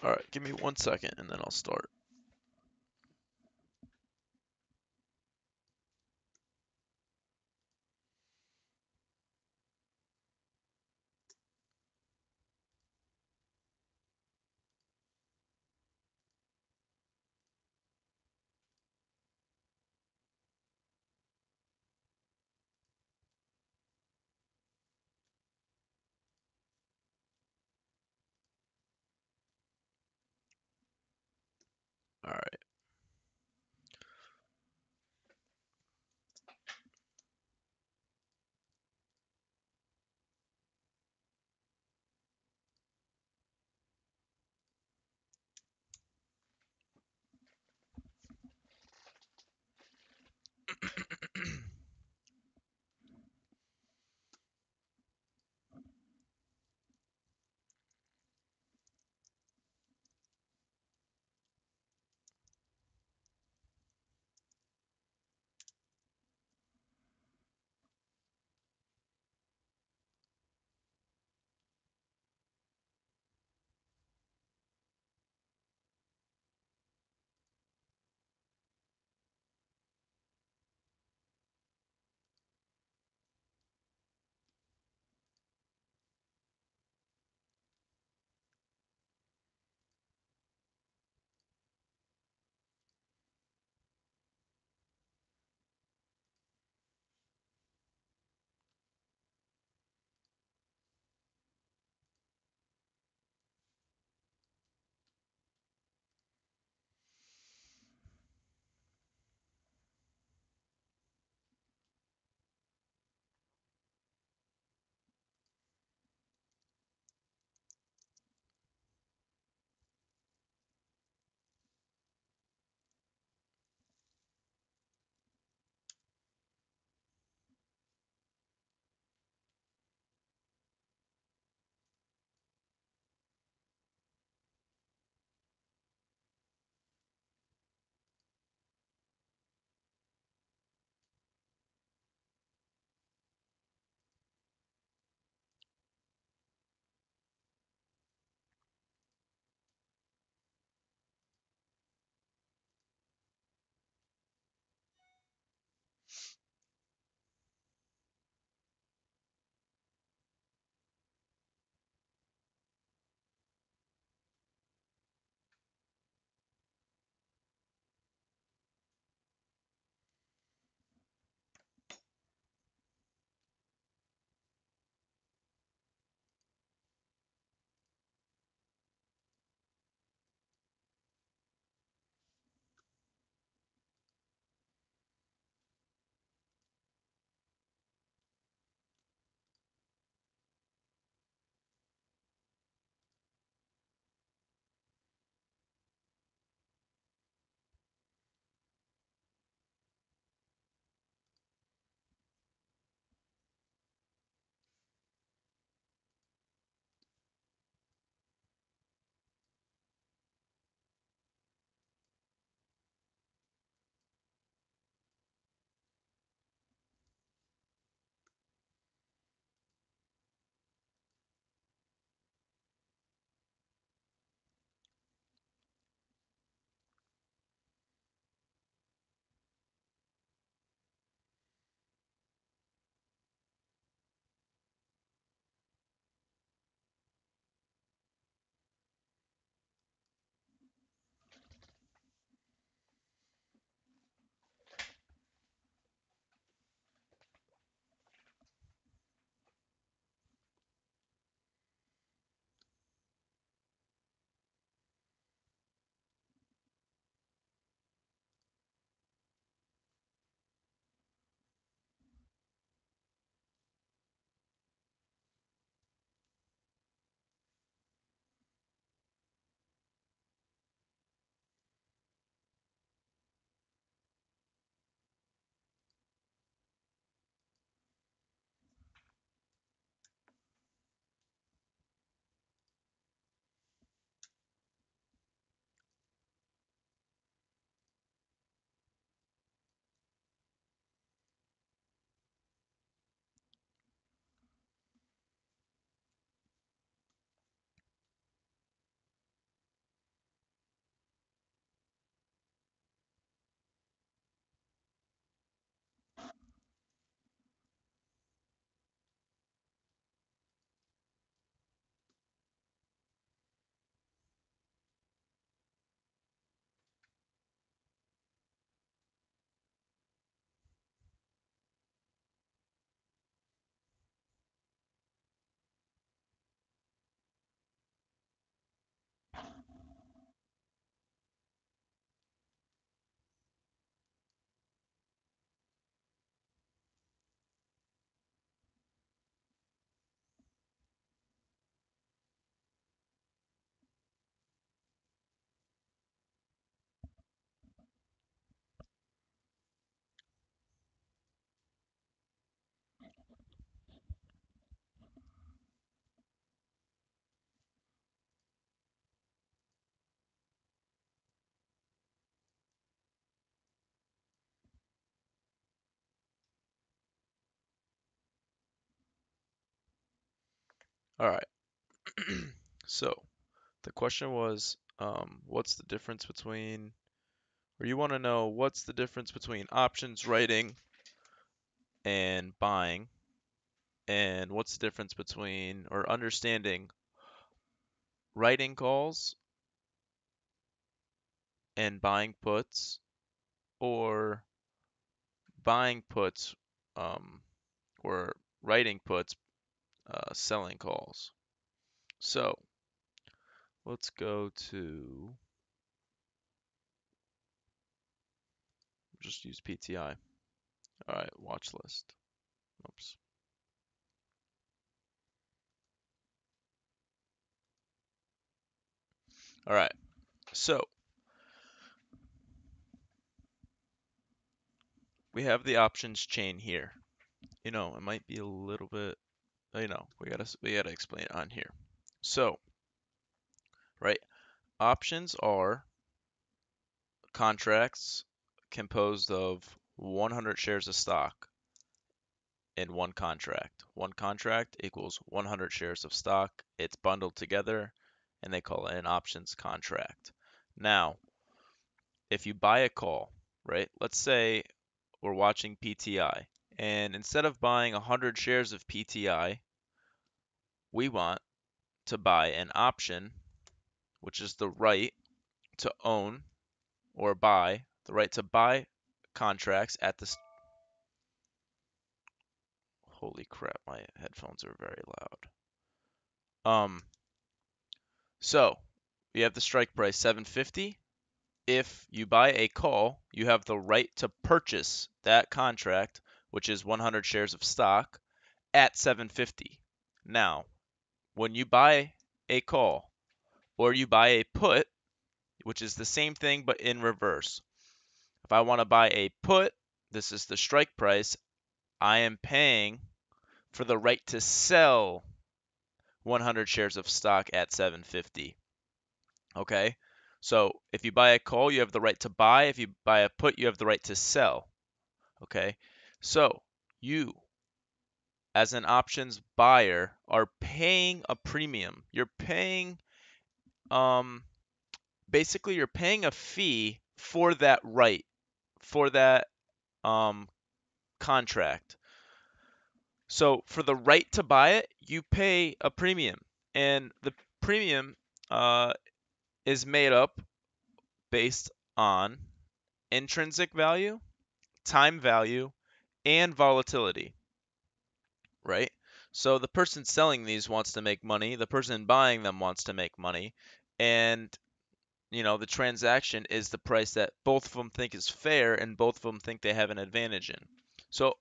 Alright, give me 1 second and then I'll start. Alright. All right. So the question was, what's the difference between, or you want to know what's the difference between options writing and buying, and what's the difference between, or understanding writing calls and buying puts, or buying puts, um, or writing puts, selling calls. So let's go to, just use PTI. All right, watch list. Oops. All right, so we have the options chain here. It might be a little bit, we gotta explain it on here. So, right, options are contracts composed of 100 shares of stock in one contract. One contract equals 100 shares of stock. It's bundled together, and they call it an options contract. Now, if you buy a call, right? Let's say we're watching PTI, and instead of buying 100 shares of PTI, we want to buy an option, which is the right to own or buy, the right to buy contracts at the. Holy crap, my headphones are very loud. So we have the strike price 750. If you buy a call, you have the right to purchase that contract, which is 100 shares of stock, at 750. Now, when you buy a call or you buy a put, which is the same thing but in reverse. If I want to buy a put, this is the strike price. I am paying for the right to sell 100 shares of stock at 750. Okay? So if you buy a call, you have the right to buy. If you buy a put, you have the right to sell. Okay? So you, as an options buyer, are paying a premium. You're paying, um, basically, you're paying a fee for that right, for that um, contract. So for the right to buy it, you pay a premium, and the premium uh, is made up based on intrinsic value, time value, and volatility, right? So the person selling these wants to make money, the person buying them wants to make money, and the transaction is the price that both of them think is fair and both of them think they have an advantage in. So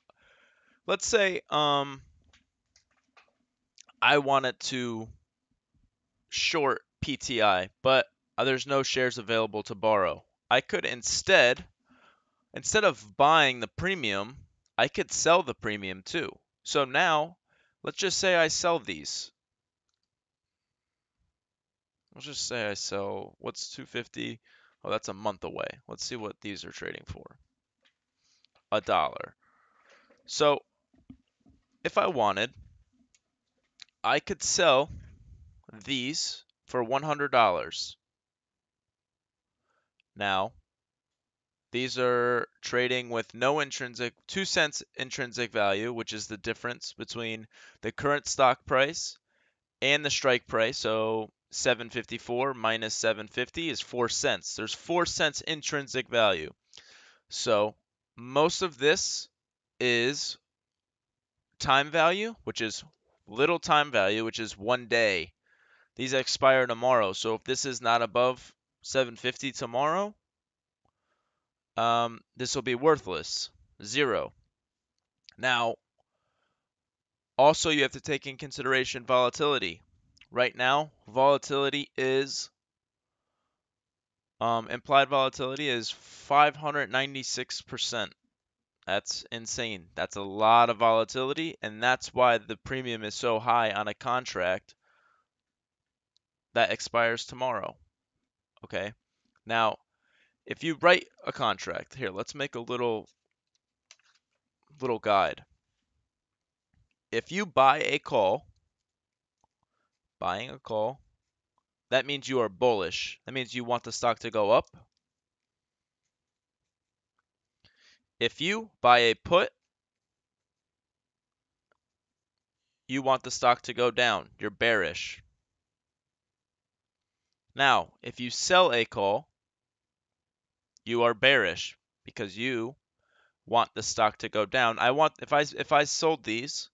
let's say I wanted to short PTI, but there's no shares available to borrow. I could instead of buying the premium, I could sell the premium too. So now, let's just say I sell these. Let's just say I sell, what's 250? Oh, that's a month away. Let's see what these are trading for. $1. So if I wanted, I could sell these for $100. Now, these are trading with no intrinsic, 2 cents intrinsic value, which is the difference between the current stock price and the strike price. So 754 minus 750 is 4 cents. There's 4 cents intrinsic value. So most of this is time value, which is little time value, which is 1 day. These expire tomorrow. So if this is not above 750 tomorrow, this will be worthless. 0. Now, also you have to take in consideration volatility. Right now, volatility is implied volatility is 596%. That's insane. That's a lot of volatility, and that's why the premium is so high on a contract that expires tomorrow. Okay? Now, if you write a contract, here, let's make a little guide. If you buy a call buying a call, that means you are bullish. That means you want the stock to go up. If you buy a put, you want the stock to go down. You're bearish. Now, if you sell a call, you are bearish because you want the stock to go down. If I sold these,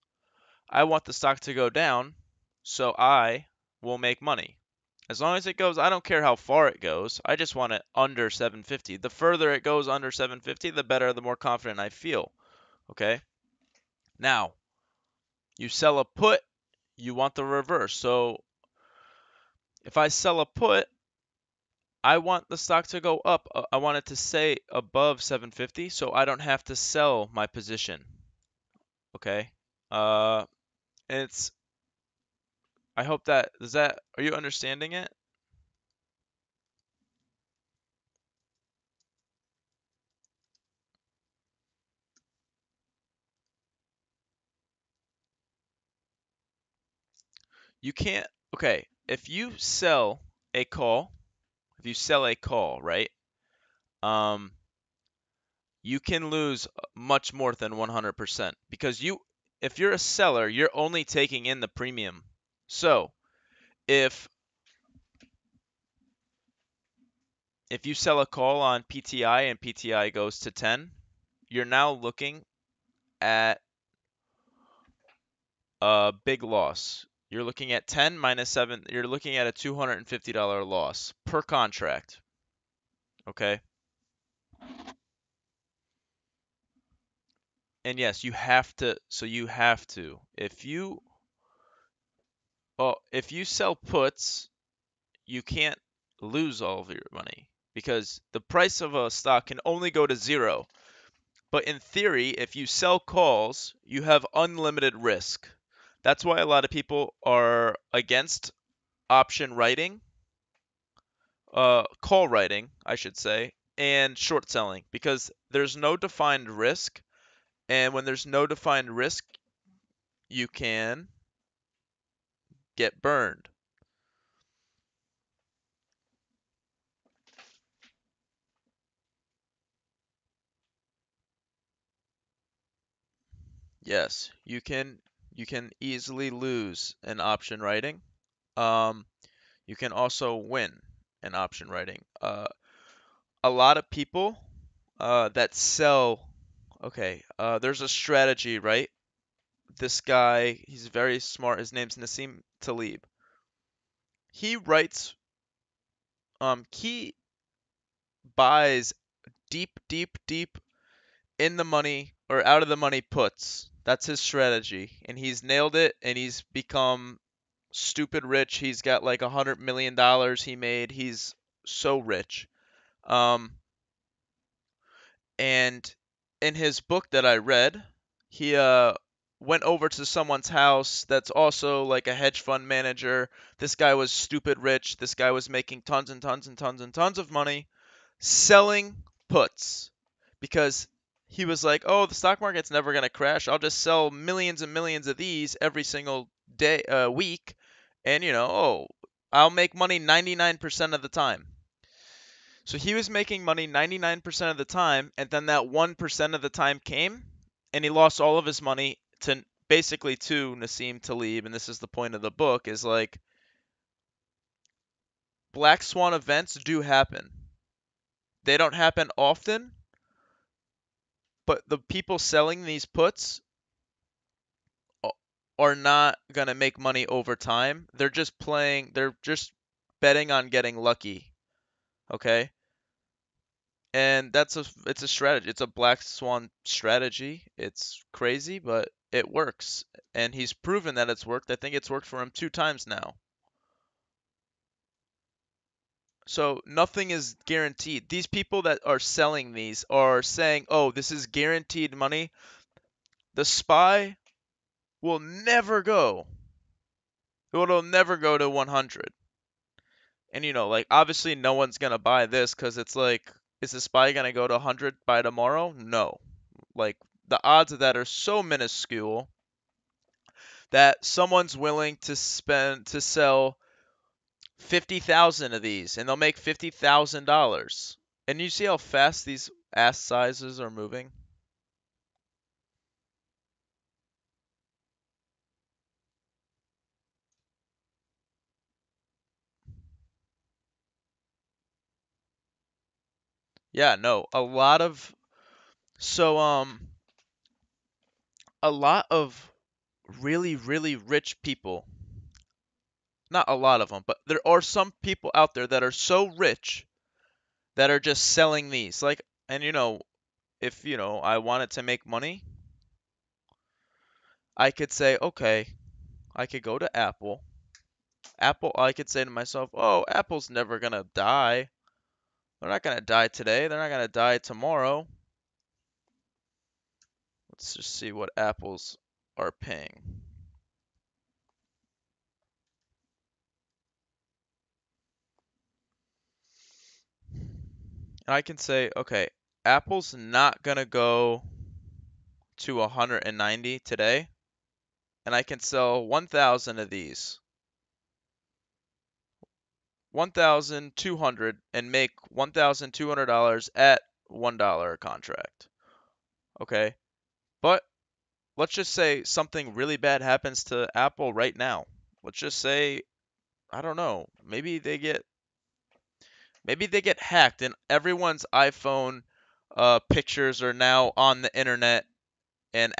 I want the stock to go down so I will make money. As long as it goes, I don't care how far it goes. I just want it under 750. The further it goes under 750, the better, the more confident I feel. Okay? Now, you sell a put, you want the reverse. So, if I sell a put, I want the stock to go up. I want it to stay above 750 so I don't have to sell my position. Okay? Uh it's I hope are you understanding it? You can't Okay, if you sell a call, right? Um you can lose much more than 100% because if you're a seller, you're only taking in the premium. So, if if you sell a call on PTI and PTI goes to 10, you're now looking at a big loss. You're looking at 10 minus 7, you're looking at a $250 loss per contract. Okay? And yes, you have to. If you sell puts, you can't lose all of your money because the price of a stock can only go to zero. But in theory, if you sell calls, you have unlimited risk. That's why a lot of people are against option writing, call writing, I should say, and short selling because there's no defined risk. And when there's no defined risk, you can get burned. Yes, you can easily lose an option writing. Um, you can also win an option writing. A lot of people that sell. Okay, there's a strategy, right? This guy, he's very smart. His name's Nassim Taleb. He writes, he buys deep, deep, deep in the money or out of the money puts. That's his strategy, and he's nailed it. And he's become stupid rich. He's got like $100 million he made. He's so rich. Um, and in his book that I read, he went over to someone's house that's also like a hedge fund manager. This guy was stupid rich. This guy was making tons and tons and tons and tons of money selling puts because he was like, "Oh, the stock market's never going to crash. I'll just sell millions and millions of these every single day week and I'll make money 99% of the time." So he was making money 99% of the time, and then that 1% of the time came, and he lost all of his money to basically to Nassim Taleb, and this is the point of the book, is like black swan events do happen. They don't happen often, but the people selling these puts are not going to make money over time. They're just betting on getting lucky, okay? And it's a strategy. It's a black swan strategy. It's crazy, but it works. And he's proven that it's worked. I think it's worked for him 2 times now. So nothing is guaranteed. These people that are selling these are saying, "Oh, this is guaranteed money." The SPY will never go. It'll never go to 100. And like obviously no one's gonna buy this because it's like, is the SPY gonna go to 100 by tomorrow? No. Like the odds of that are so minuscule. that someone's willing to sell 50,000 of these and they'll make $50,000. And you see how fast these ass sizes are moving? Yeah, no, so a lot of really really rich people, not a lot of them, but there are some people out there that are so rich that are just selling these. Like, and if I wanted to make money, I could say, okay, I could go to Apple. I could say to myself, oh, Apple's never gonna die. They're not gonna die today. They're not gonna die tomorrow. Let's just see what Apples are paying. And I can say, okay, Apple's not gonna go to 190 today, and I can sell 1,000 of these. 1,200 and make $1,200 at $1 a contract. Okay? But let's just say something really bad happens to Apple right now. Let's just say, I don't know, maybe they get hacked and everyone's iPhone pictures are now on the internet, and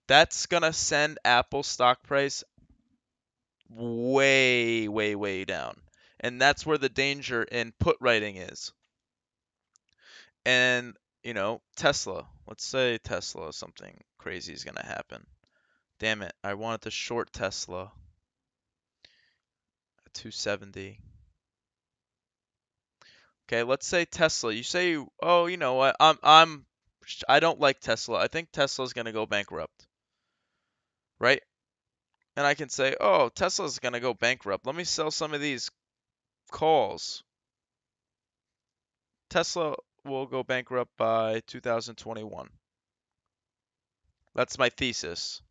that's gonna send Apple stock price way, way, way down. And that's where the danger in put writing is. And, Tesla. Let's say Tesla, something crazy is gonna happen. Damn it, I wanted to short Tesla at 270. Okay, let's say Tesla. You say, oh, you know what? I don't like Tesla. I think Tesla's gonna go bankrupt, right? And I can say, oh, Tesla's gonna go bankrupt. Let me sell some of these calls. Tesla will go bankrupt by 2021. That's my thesis.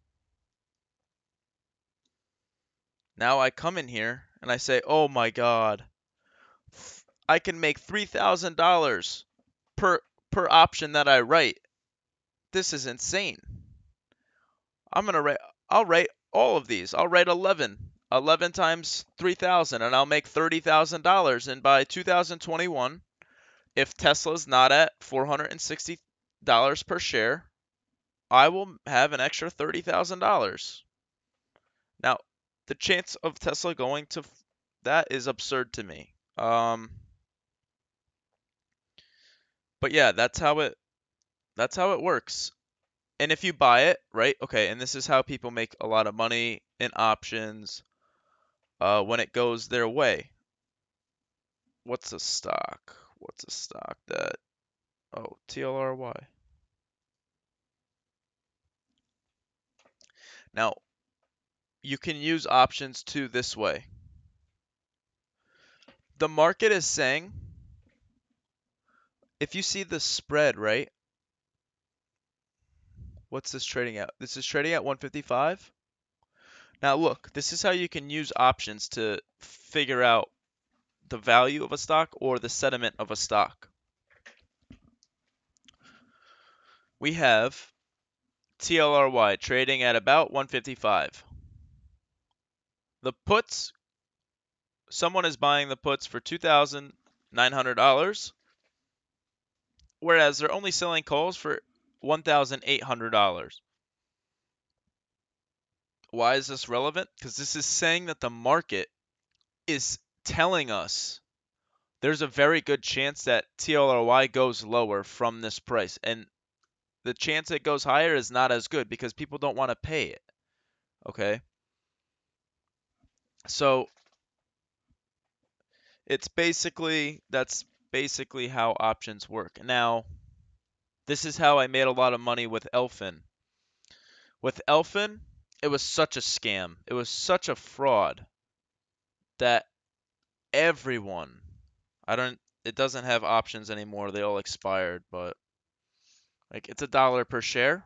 Now I come in here and I say, oh my God, I can make $3,000 per option that I write. This is insane. I'm gonna write. I'll write all of these. I'll write 11. 11 times 3,000, and I'll make $30,000. And by 2021, if Tesla's not at $460 per share, I will have an extra $30,000. Now, the chance of Tesla going to that is absurd to me. But yeah, that's how it works. And if you buy it, right? Okay, and this is how people make a lot of money in options when it goes their way. What's a stock? What's a stock that? Oh, TLRY. Now, you can use options too this way. The market is saying, if you see the spread, right? What's this trading at? This is trading at 155. Now, look, this is how you can use options to figure out the value of a stock or the sentiment of a stock. We have TLRY trading at about 155. The puts, someone is buying the puts for $2,900, whereas they're only selling calls for $1,800. Why is this relevant? Because this is saying that the market is telling us there's a very good chance that TLRY goes lower from this price. And the chance it goes higher is not as good because people don't want to pay it. Okay? So that's basically how options work. Now, this is how I made a lot of money with Elfin. With Elfin, it was such a scam. It was such a fraud that everyone, it doesn't have options anymore. They all expired, but like it's $1 per share.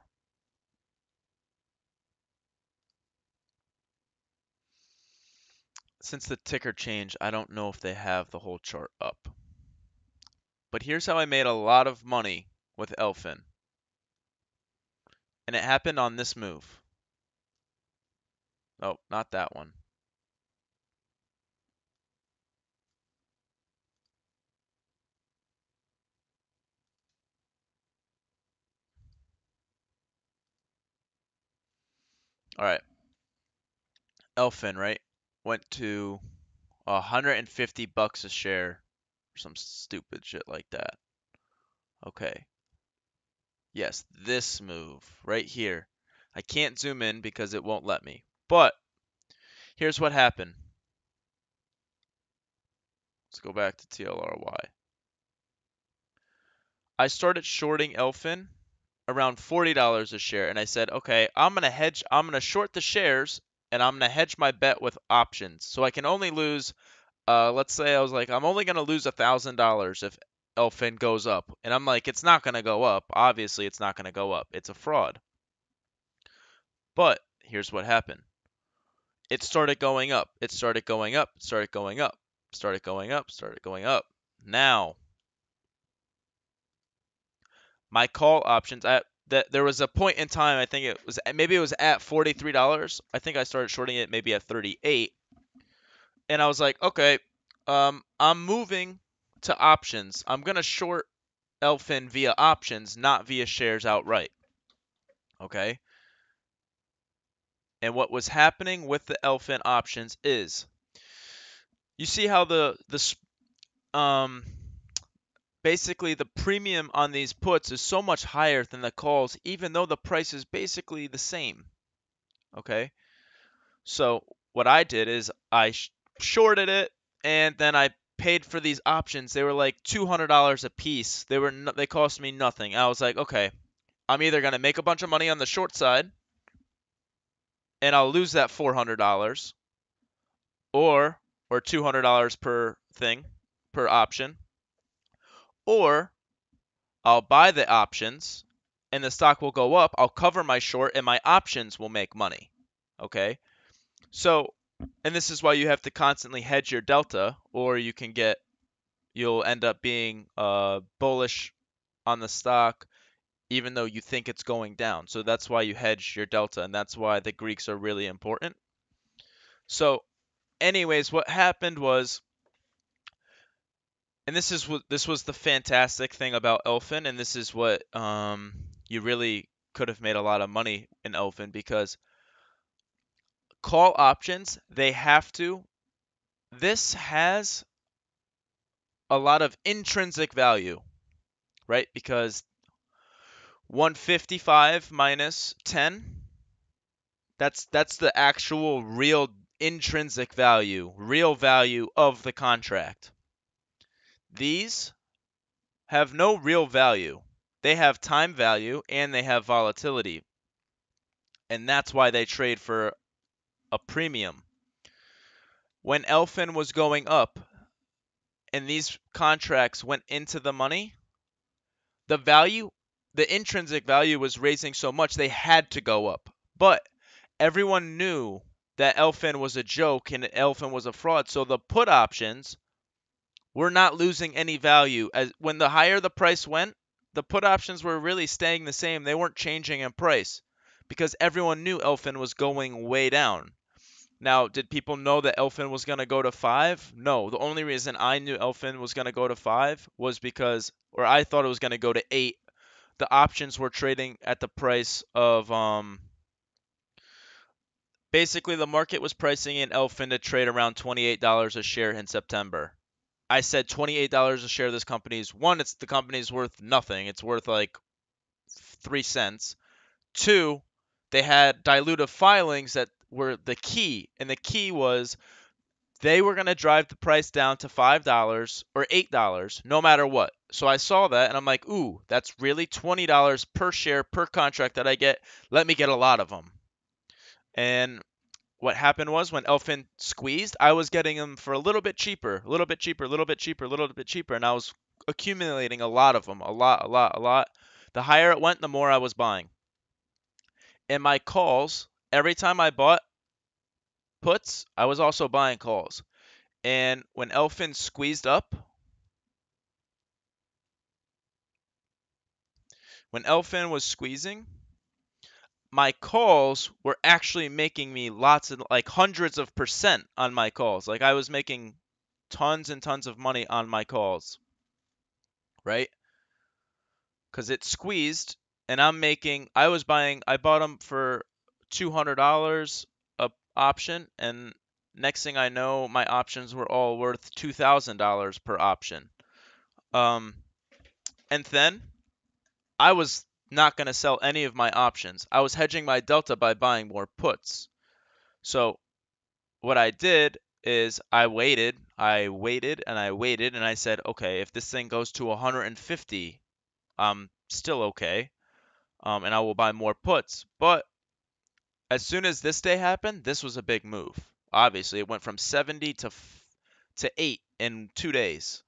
since the ticker changed, I don't know if they have the whole chart up. But here's how I made a lot of money with Elfin. And it happened on this move. Oh, not that one. All right. Elfin, right? Went to 150 bucks a share or some stupid shit like that. Okay. Yes, this move right here. I can't zoom in because it won't let me. But here's what happened. Let's go back to TLRY. I started shorting Elfin around $40 a share, and I said, okay, I'm gonna short the shares, and I'm gonna hedge my bet with options. So I can only lose, let's say I was like, I'm only gonna lose $1,000 if Elfin goes up. And I'm like, it's not gonna go up. Obviously, it's not gonna go up. It's a fraud. But here's what happened. It started going up. It started going up. It started going up. Started going up. Started going up. Now, my call options at that there was a point in time, I think it was maybe it was at $43. I think I started shorting it maybe at 38. And I was like, okay, I'm moving to options. I'm gonna short Elfin via options, not via shares outright. Okay? And what was happening with the Elfin options is you see how um basically the premium on these puts is so much higher than the calls, even though the price is basically the same. Okay? So what I did is I shorted it, and then I paid for these options. They were like $200 a piece. They cost me nothing. I was like, okay, I'm either gonna make a bunch of money on the short side, and I'll lose that $400, or $200 per thing per option, or I'll buy the options, and the stock will go up. I'll cover my short, and my options will make money. Okay, so and this is why you have to constantly hedge your delta, or you'll end up being bullish on the stock even though you think it's going down. So that's why you hedge your delta, and that's why the Greeks are really important. So anyways, what happened was, and this was the fantastic thing about Elfin, and this is what you really could have made a lot of money in Elfin, because call options, this has a lot of intrinsic value, right? Because 155 minus 10, that's the actual real intrinsic value, real value of the contract. These have no real value. They have time value and they have volatility. And that's why they trade for a premium. When Elfin was going up and these contracts went into the money, the value, the intrinsic value was raising so much they had to go up. But everyone knew that Elfin was a joke and Elfin was a fraud, so the put options were not losing any value. As when the higher the price went, the put options were really staying the same. They weren't changing in price because everyone knew Elfin was going way down. Now, did people know that Elfin was going to go to 5? No. The only reason I knew Elfin was going to go to 5 was because, or I thought it was going to go to 8. The options were trading at the price of, basically the market was pricing in Elfin to trade around $28 a share in September. I said $28 a share of this company is, one, the company's worth nothing. It's worth like 3 cents. Two, they had dilutive filings that were the key. And the key was they were going to drive the price down to $5 or $8 no matter what. So I saw that and I'm like, ooh, that's really $20 per share per contract that I get. Let me get a lot of them. And what happened was when Elfin squeezed, I was getting them for a little bit cheaper, a little bit cheaper, a little bit cheaper, a little bit cheaper, and I was accumulating a lot of them, a lot, a lot, a lot. The higher it went, the more I was buying. And my calls, every time I bought, puts, I was also buying calls. And when Elfin squeezed up, when Elfin was squeezing, my calls were actually making me lots of like hundreds of percent on my calls. Like I was making tons and tons of money on my calls, right? Because it squeezed, and I bought them for $200 a option, and next thing I know, my options were all worth $2,000 per option. Um, and then I was not going to sell any of my options. I was hedging my delta by buying more puts. So what I did is I waited, and I said, okay, if this thing goes to 150, I'm still okay, and I will buy more puts. But as soon as this day happened, this was a big move. Obviously, it went from 70 to 8 in 2 days.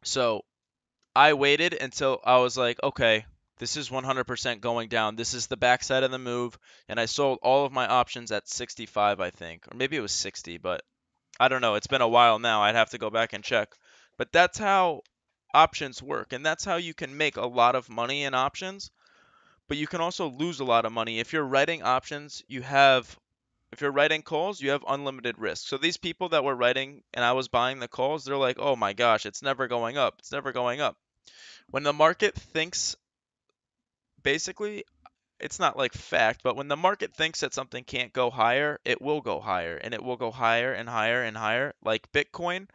So I waited until I was like, okay, this is 100% going down. This is the backside of the move, and I sold all of my options at 65, I think, or maybe it was 60, but I don't know. It's been a while now. I'd have to go back and check. But that's how options work, and that's how you can make a lot of money in options, but you can also lose a lot of money. If you're writing options, if you're writing calls, you have unlimited risk. So these people that were writing and I was buying the calls, they're like, "Oh my gosh, it's never going up. It's never going up." When the market thinks basically it's not like fact, but when the market thinks that something can't go higher, it will go higher and it will go higher and higher and higher. Like Bitcoin,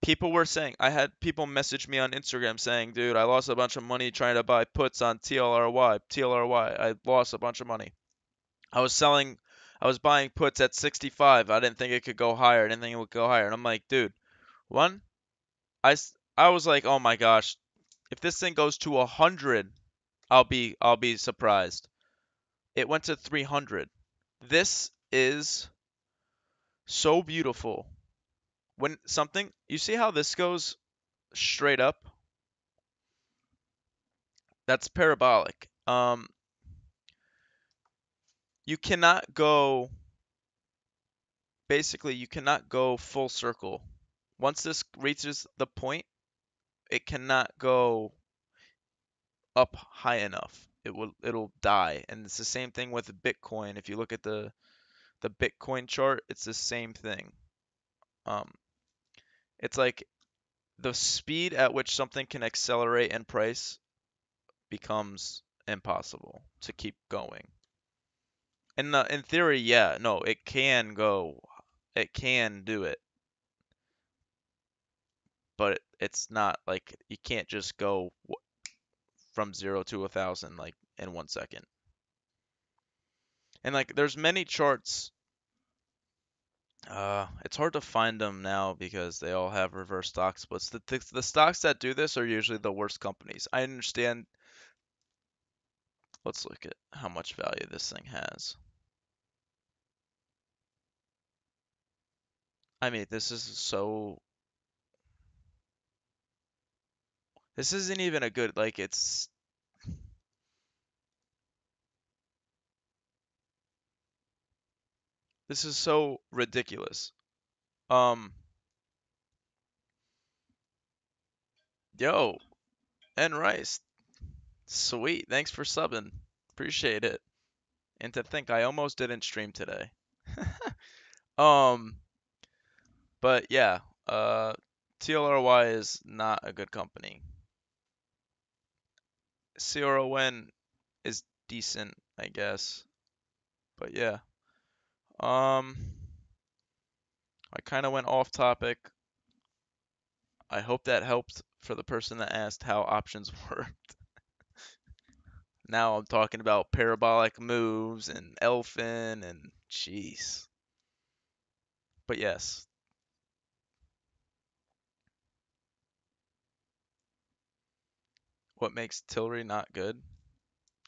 people were saying, I had people message me on Instagram saying, "Dude, I lost a bunch of money trying to buy puts on TLRY. TLRY, I lost a bunch of money." I was selling, I was buying puts at 65. I didn't think it could go higher. I didn't think it would go higher. And I'm like, dude, one, I was like, oh my gosh, if this thing goes to 100, I'll be surprised. It went to 300. This is so beautiful. When something, you see how this goes straight up? That's parabolic. You cannot go, basically, you cannot go full circle. Once this reaches the point, it cannot go up high enough. It'll die. And it's the same thing with Bitcoin. If you look at the Bitcoin chart, it's the same thing. Um, it's like the speed at which something can accelerate in price becomes impossible to keep going. And in theory, yeah, no, it can go, it can do it, but it's not like you can't just go from 0 to 1,000 like in 1 second. And like there's many charts. It's hard to find them now because they all have reverse stock splits. The stocks that do this are usually the worst companies. I understand. Let's look at how much value this thing has. I mean, this isn't even a good, like, this is so ridiculous. Um, yo, and Rice, sweet, thanks for subbing. Appreciate it. And to think I almost didn't stream today. Um, but yeah, TLRY is not a good company. CRON is decent, I guess. But yeah. Um, I kind of went off topic. I hope that helped for the person that asked how options work. Now I'm talking about parabolic moves and Elfin and jeez. But yes, what makes Tilray not good?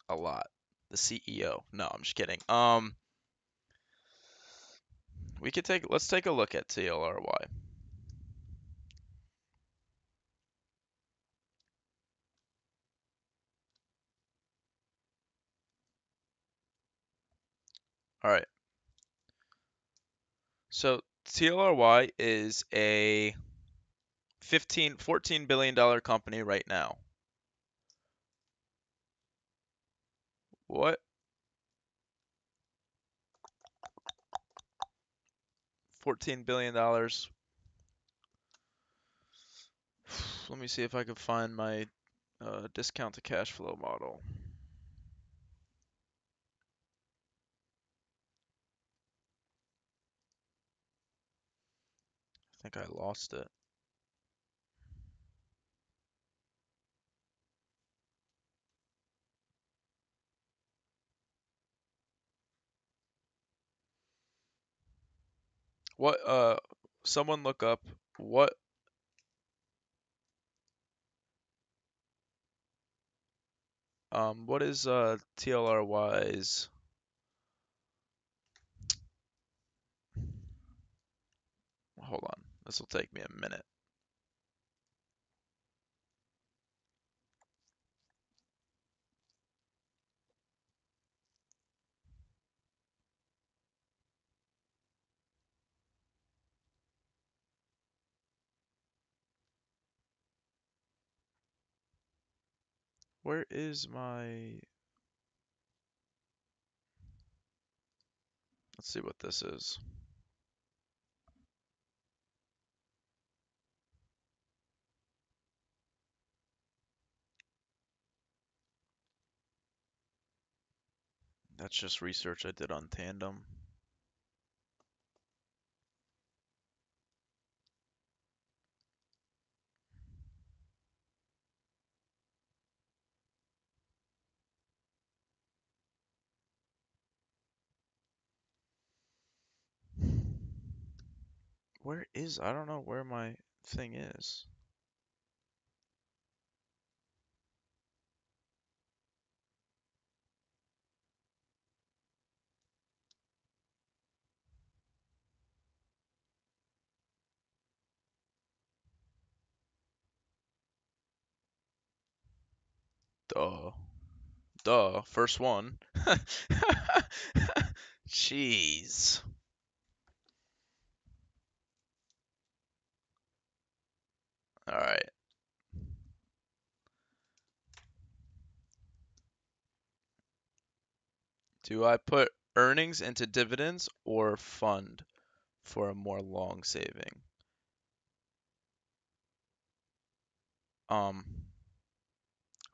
A lot. The CEO. No, I'm just kidding. Let's take a look at TLRY. All right. So TLRY is a 14 billion dollar company right now. What? 14 billion dollars. Let me see if I can find my discount to cash flow model. I think I lost it. What someone look up what is TLRY's, hold on. This will take me a minute. Where is my, let's see what this is. That's just research I did on Tandem. Where is, I don't know where my thing is. Duh. Duh. First one. Jeez. All right. Do I put earnings into dividends or fund for a more long saving? Um,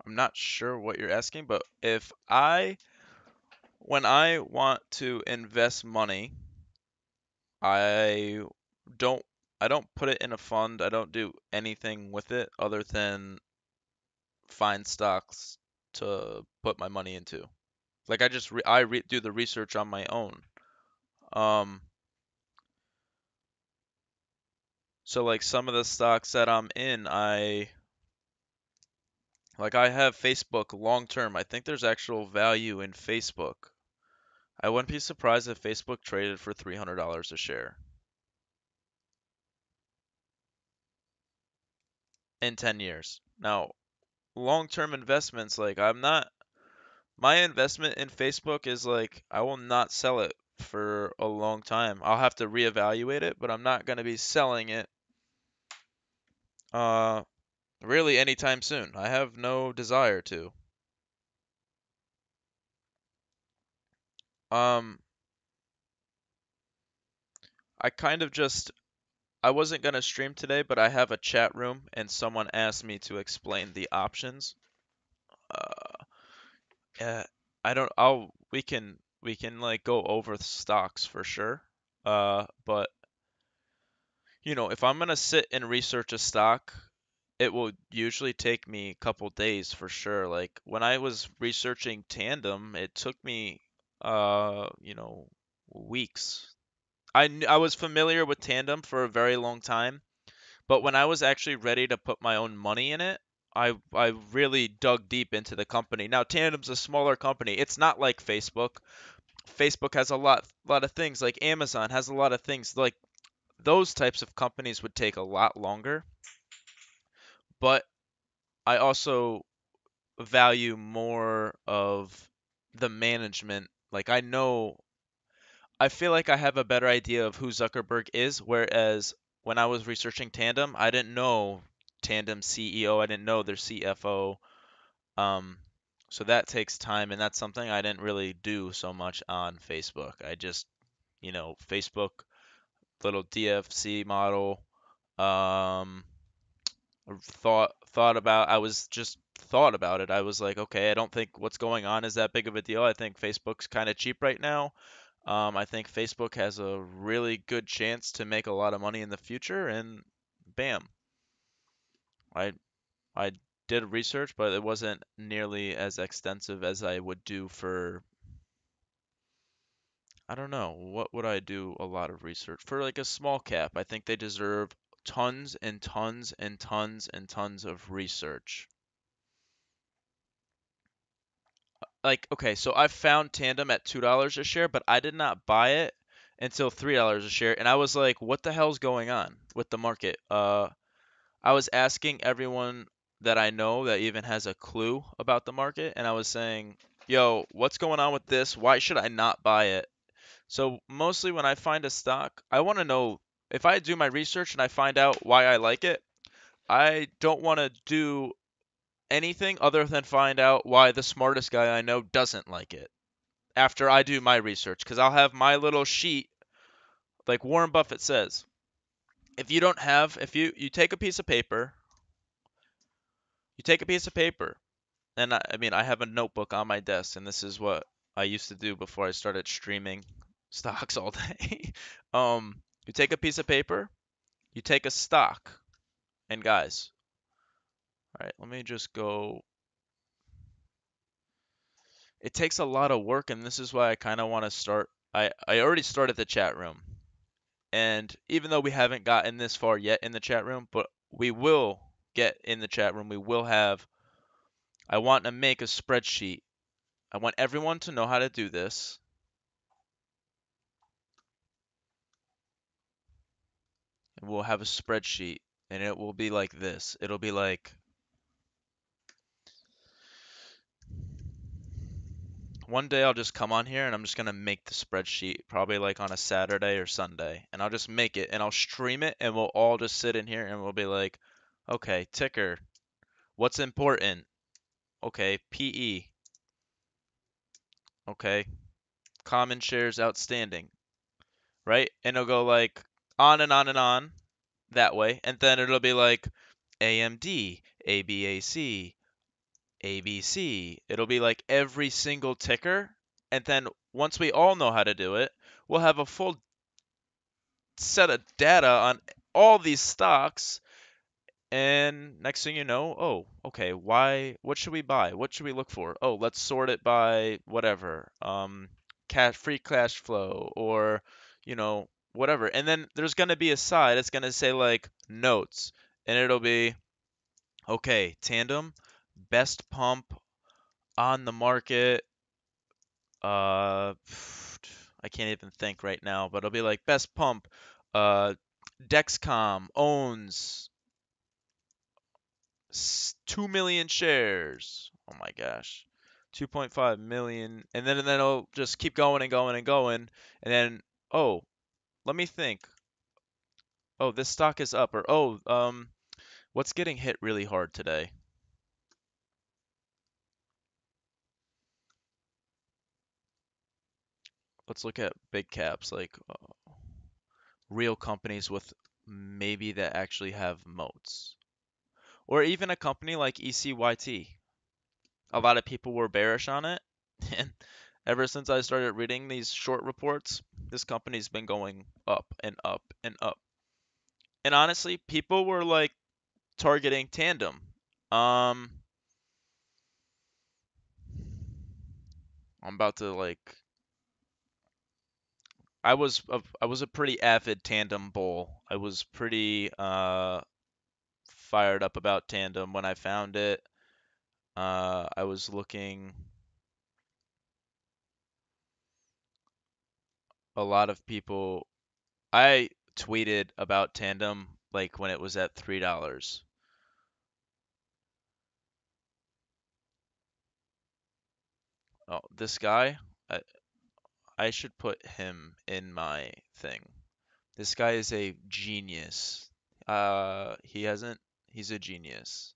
I'm not sure what you're asking, but when I want to invest money, I don't I don't put it in a fund. I don't do anything with it other than find stocks to put my money into. Like I just do the research on my own. Um, so like some of the stocks that I'm in, I have Facebook long term. I think there's actual value in Facebook. I wouldn't be surprised if Facebook traded for $300 a share in 10 years. Now, long-term investments, like my investment in Facebook is like I will not sell it for a long time. I'll have to reevaluate it, but I'm not going to be selling it uh really anytime soon. I have no desire to. Um I kind of just I wasn't going to stream today, but I have a chat room and someone asked me to explain the options. Uh yeah, I don't I'll we can like go over the stocks for sure. But if I'm gonna sit and research a stock, it will usually take me a couple days for sure. Like when I was researching Tandem, it took me, weeks. I was familiar with Tandem for a very long time, but when I was actually ready to put my own money in it, I really dug deep into the company. Now Tandem's a smaller company. It's not like Facebook. Facebook has a lot of things. Like Amazon has a lot of things. Like those types of companies would take a lot longer, but I also value more of the management. Like I know I feel like I have a better idea of who Zuckerberg is, whereas when I was researching Tandem, I didn't know Tandem CEO, I didn't know their CFO. Um, so that takes time, and that's something I didn't really do so much on Facebook. I just, Facebook little DFC model. Um, thought about. I was just thought about it. I was like, okay, I don't think what's going on is that big of a deal. I think Facebook's kind of cheap right now. I think Facebook has a really good chance to make a lot of money in the future, and bam, I I did research, but it wasn't nearly as extensive as I would do for, I don't know, what would I do a lot of research for like a small cap? I think they deserve tons and tons and tons and tons of research. Like, okay, so I found Tandem at $2 a share, but I did not buy it until $3 a share, and I was like, what the hell's going on with the market? I was asking everyone that I know that even has a clue about the market, and I was saying, yo, what's going on with this? Why should I not buy it? So mostly when I find a stock, I want to know if I do my research and I find out why I like it. I don't want to do anything other than find out why the smartest guy I know doesn't like it after I do my research, because I'll have my little sheet like Warren Buffett says. If you take a piece of paper, you take a piece of paper, and I mean I have a notebook on my desk, and this is what I used to do before I started streaming stocks all day. You take a piece of paper, you take a stock, and guys, all right, let me just go. It takes a lot of work, and this is why I kind of want to start. I already started the chat room, and even though we haven't gotten this far yet in the chat room, but we will get in the chat room. We will have. I want to make a spreadsheet. I want everyone to know how to do this. And we'll have a spreadsheet, and it will be like this. It'll be like one day I'll just come on here and I'm just gonna make the spreadsheet, probably like on a Saturday or Sunday, and I'll just make it and I'll stream it and we'll all just sit in here and we'll be like, okay, ticker, what's important? Okay, PE, okay, common shares outstanding, right? And it'll go like on and on and on that way, and then it'll be like AMD, ABAC, ABC. It'll be like every single ticker. And then once we all know how to do it, we'll have a full set of data on all these stocks. And next thing you know, oh, okay, what should we buy? What should we look for? Oh, let's sort it by whatever, free cash flow or, whatever. And then there's going to be a side, it's going to say like notes, and it'll be, okay, Tandem, best pump on the market. Uh, I can't even think right now, but it'll be like best pump. Uh, Dexcom owns 2 million shares. Oh my gosh. 2.5 million. And then it'll just keep going and going and going. And then, oh, let me think. Oh, this stock is up. Or, oh, what's getting hit really hard today? Let's look at big caps, like real companies with maybe that actually have moats. Or even a company like ECYT. A lot of people were bearish on it, and ever since I started reading these short reports, this company's been going up and up and up. And honestly, people were like targeting Tandem. Um, I'm about to like I was a pretty avid Tandem bull. I was pretty fired up about Tandem when I found it. I was looking a lot of people. I tweeted about Tandem like when it was at $3. Oh, this guy, I, I should put him in my thing. This guy is a genius. He hasn't. He's a genius.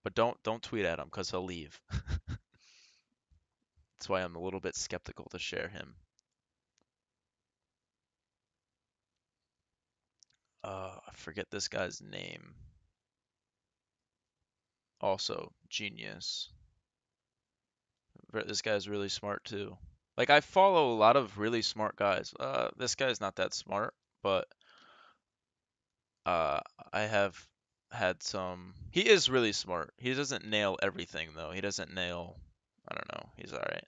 But don't tweet at him because he'll leave. That's why I'm a little bit skeptical to share him. I forget this guy's name. Also, genius. This guy's really smart too. Like I follow a lot of really smart guys. This guy's not that smart, but uh, I have had some. He is really smart. He doesn't nail everything though. He doesn't nail. I don't know. He's all right.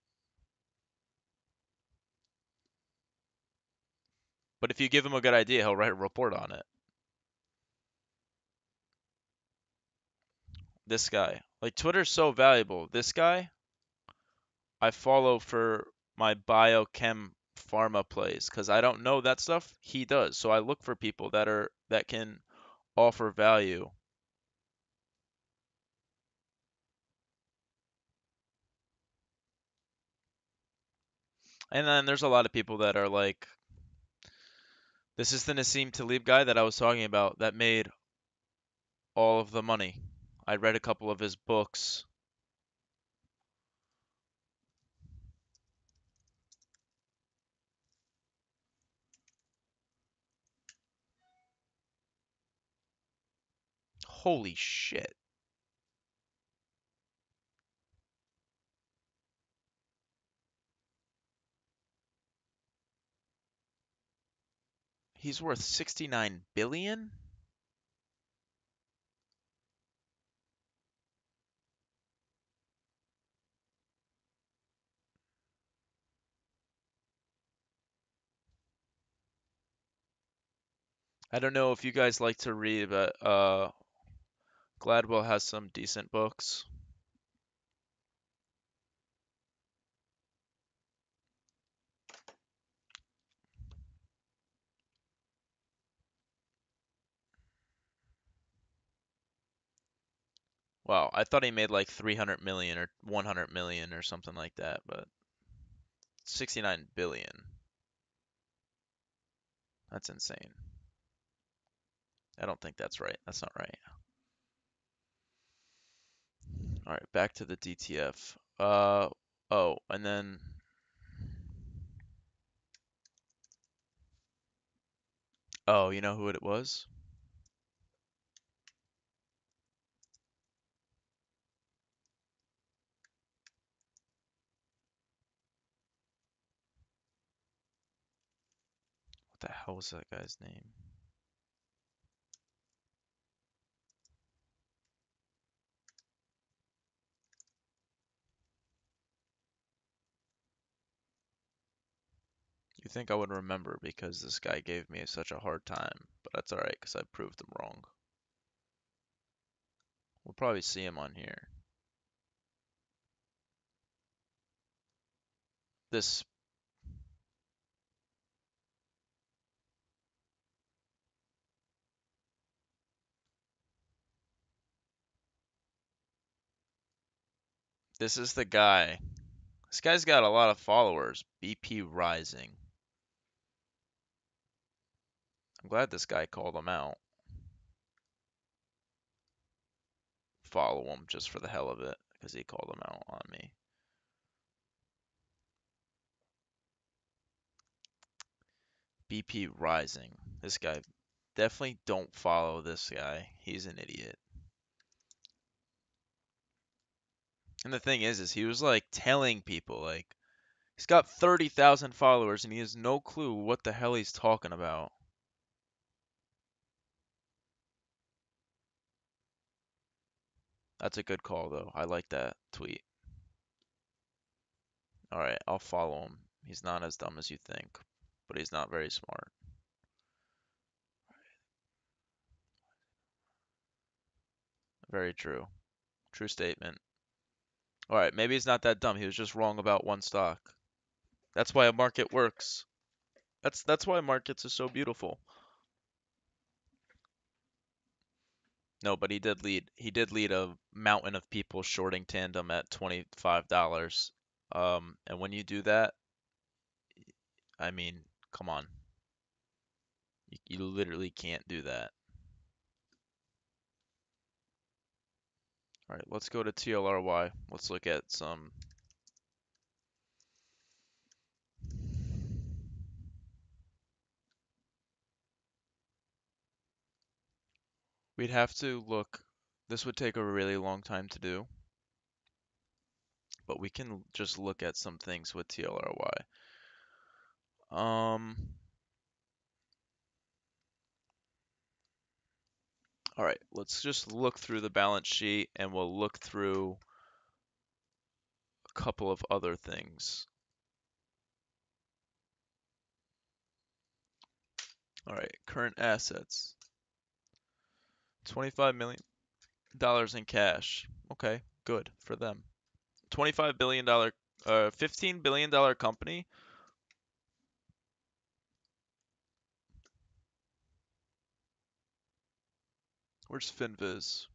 But if you give him a good idea, he'll write a report on it. This guy. Like Twitter's so valuable. This guy I follow for my biochem pharma plays because I don't know that stuff. He does. So I look for people that can offer value. And then there's a lot of people that are like, this is the Nassim Talib guy that I was talking about that made all of the money. I read a couple of his books. Holy shit. He's worth 69 billion? I don't know if you guys like to read, but Gladwell has some decent books. Wow, I thought he made like 300 million or 100 million or something like that, but 69 billion. That's insane. I don't think that's right. That's not right. All right, back to the DTF. Oh, and then oh, you know who it was? What the hell was that guy's name? You think I would remember because this guy gave me such a hard time, but that's all right because I proved him wrong. We'll probably see him on here. This this is the guy. This guy's got a lot of followers. BP Rising. I'm glad this guy called him out. Follow him just for the hell of it because he called him out on me. BP Rising. This guy, definitely don't follow this guy. He's an idiot. And the thing is he was like telling people like he's got 30,000 followers and he has no clue what the hell he's talking about. That's a good call though. I like that tweet. All right, I'll follow him. He's not as dumb as you think, but he's not very smart. Very true. True statement. All right, maybe he's not that dumb. He was just wrong about one stock. That's why a market works. That's why markets are so beautiful. No, but he did lead a mountain of people shorting Tandem at $25. And when you do that, I mean, come on. You literally can't do that. All right, let's go to TLRY. Let's look at some. We'd have to look. This would take a really long time to do, but we can just look at some things with TLRY. All right, let's just look through the balance sheet and we'll look through a couple of other things. All right, current assets. $25 million in cash. Okay, good for them. $25 billion, $15 billion company. Where's FinViz?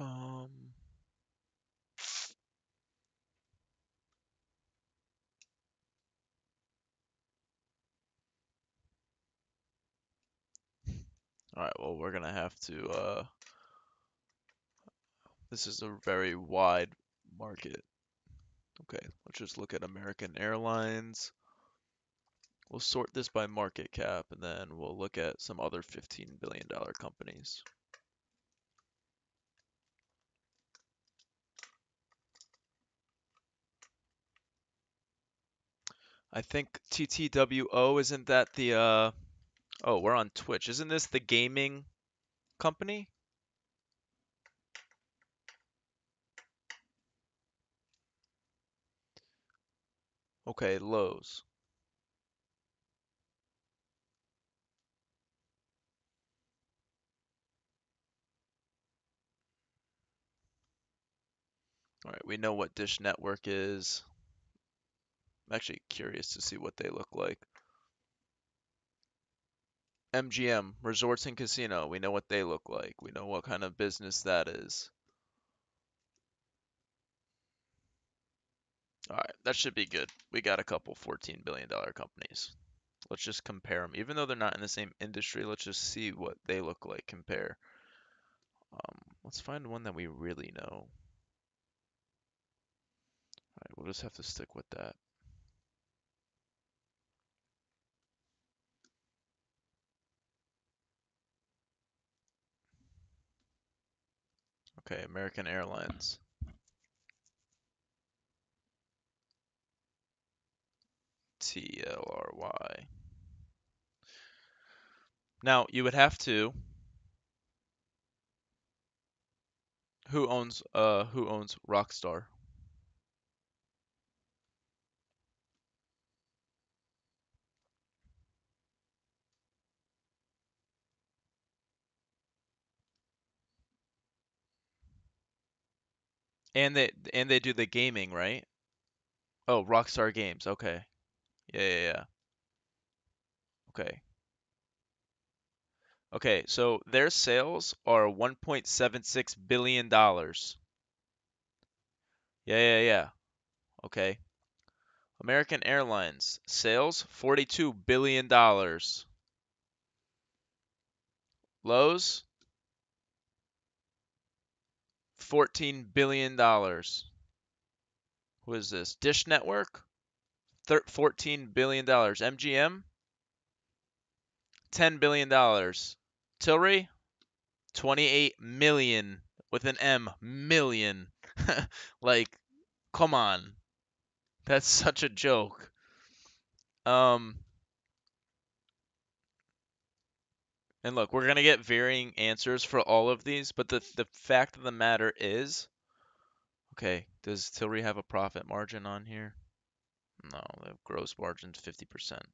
Um, all right, well, we're gonna have to, this is a very wide market. Okay, let's just look at American Airlines. We'll sort this by market cap and then we'll look at some other $15 billion companies. I think TTWO, isn't that the, oh, we're on Twitch. Isn't this the gaming company? Okay, Lowe's. All right, we know what Dish Network is. I'm actually curious to see what they look like. MGM, Resorts and Casino, we know what they look like. We know what kind of business that is. All right, that should be good. We got a couple $14 billion companies. Let's just compare them. Even though they're not in the same industry, let's just see what they look like, compare. Let's find one that we really know. All right, we'll just have to stick with that. Okay, American Airlines. TLRY. Now, you would have to. Who owns Rockstar? And they do the gaming, right? Oh, Rockstar Games. Okay. Yeah, yeah, yeah. Okay. Okay, so their sales are $1.76 billion dollars. Yeah, yeah, yeah. Okay. American Airlines sales $42 billion dollars. Lowe's $14 billion dollars. Who is this? Dish Network $14 billion dollars. MGM $10 billion dollars. Tilray 28 million with an M, million. Like, come on. That's such a joke. Um, and look, we're gonna get varying answers for all of these, but the fact of the matter is, okay, does Tilray have a profit margin on here? No, the gross margin's 50%.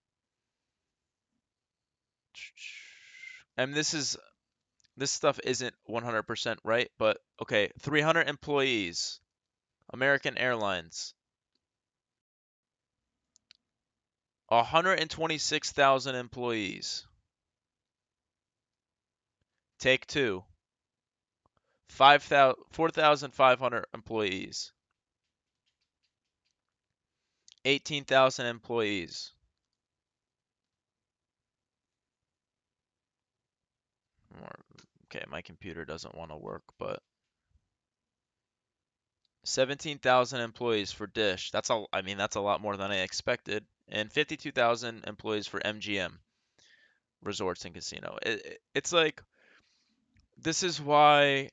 And this stuff isn't 100% right, but okay, 300 employees, American Airlines, 126,000 employees. Take two, 4,500 employees, 18,000 employees. Okay, my computer doesn't want to work, but 17,000 employees for Dish. I mean, that's a lot more than I expected. And 52,000 employees for MGM, Resorts and Casino. It's like, this is why,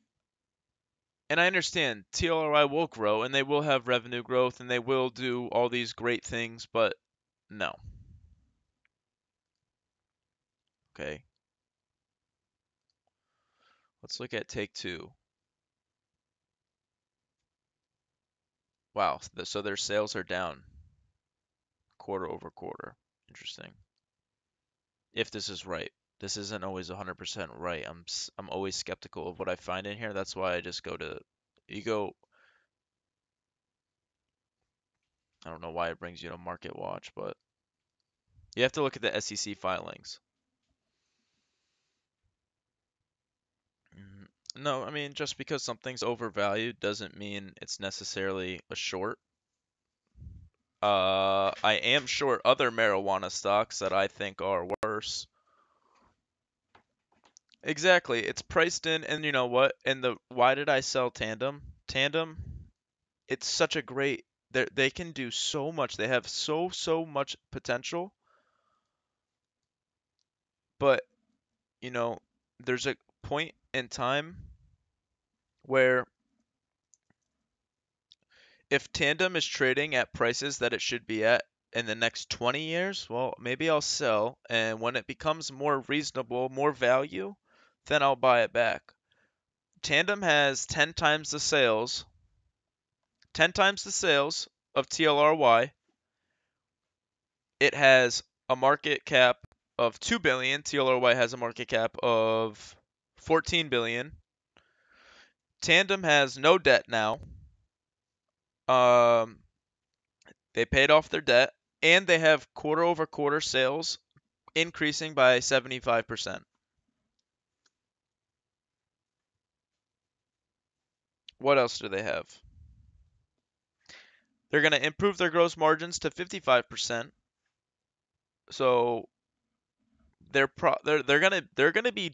and I understand TLRI will grow and they will have revenue growth and they will do all these great things, but no. Okay, let's look at Take Two. Wow, so their sales are down quarter over quarter. Interesting. If this is right. This isn't always 100% right. I'm always skeptical of what I find in here. That's why I just go to you go I don't know why it brings you to Market Watch, but you have to look at the SEC filings. No, I mean just because something's overvalued doesn't mean it's necessarily a short. I am short other marijuana stocks that I think are worse. Exactly. It's priced in, and you know what? And why did I sell Tandem? Tandem, it's such a great they can do so much. They have so much potential, but you know, there's a point in time where if Tandem is trading at prices that it should be at in the next 20 years, well, maybe I'll sell, and when it becomes more reasonable, more value, then I'll buy it back. Tandem has 10 times the sales of TLRY. It has a market cap of 2 billion. TLRY has a market cap of 14 billion. Tandem has no debt now. Um, they paid off their debt and they have quarter over quarter sales increasing by 75%. What else do they have? They're going to improve their gross margins to 55%. So they're going to be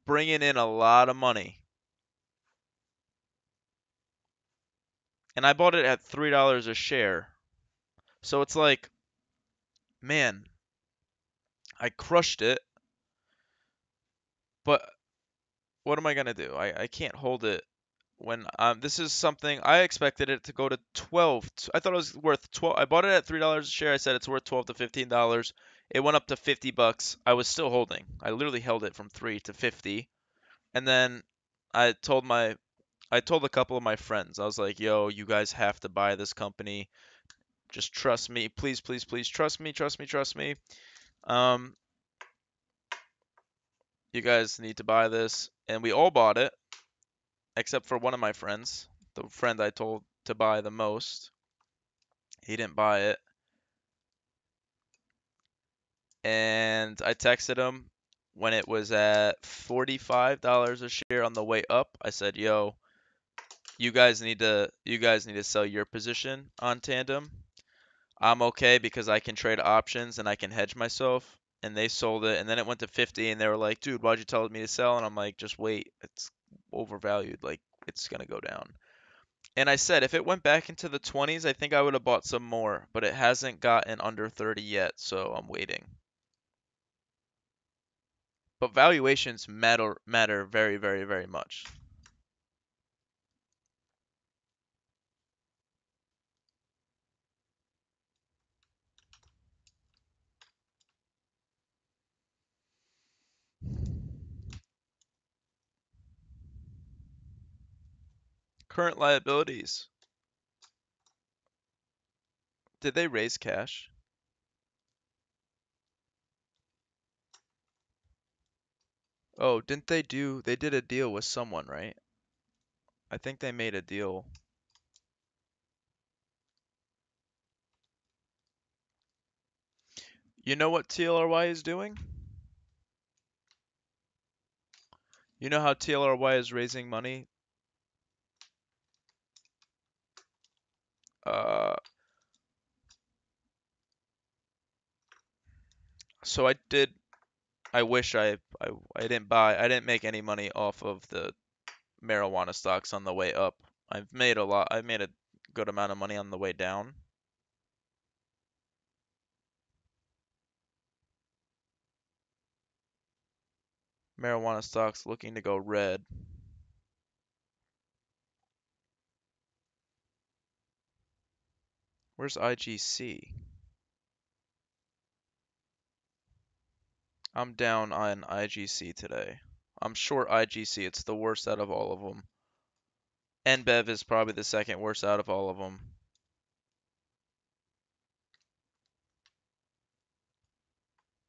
bringing in a lot of money. And I bought it at $3 a share. So it's like, man, I crushed it, but what am I gonna do? I can't hold it when this is something I expected it to go to 12. I thought it was worth 12. I bought it at $3 a share. I said it's worth 12 to $15. It went up to 50 bucks. I was still holding. I literally held it from 3 to 50. And then I told my I told a couple of my friends. I was like, "Yo, you guys have to buy this company. Just trust me. Please, please, please trust me, trust me, trust me. Um you guys need to buy this." And we all bought it except for one of my friends, the friend I told to buy the most. He didn't buy it. And I texted him when it was at $45 a share on the way up. I said, "Yo, you guys need to sell your position on Tandem. I'm okay because I can trade options and I can hedge myself." And they sold it, and then it went to 50, and they were like, "Dude, why'd you tell me to sell?" And I'm like, "Just wait. It's overvalued. Like, it's gonna go down." And I said if it went back into the 20s, I think I would have bought some more, but it hasn't gotten under 30 yet, so I'm waiting. But valuations matter very, very, very much. Current liabilities. Did they raise cash? Oh, didn't they do, they did a deal with someone, right? I think they made a deal. You know what TLRY is doing? You know how TLRY is raising money? Uh, so I wish I I didn't make any money off of the marijuana stocks on the way up. I made a good amount of money on the way down. Marijuana stocks looking to go red. Where's IGC? I'm down on IGC today. I'm short IGC. It's the worst out of all of them. NBev is probably the second worst out of all of them.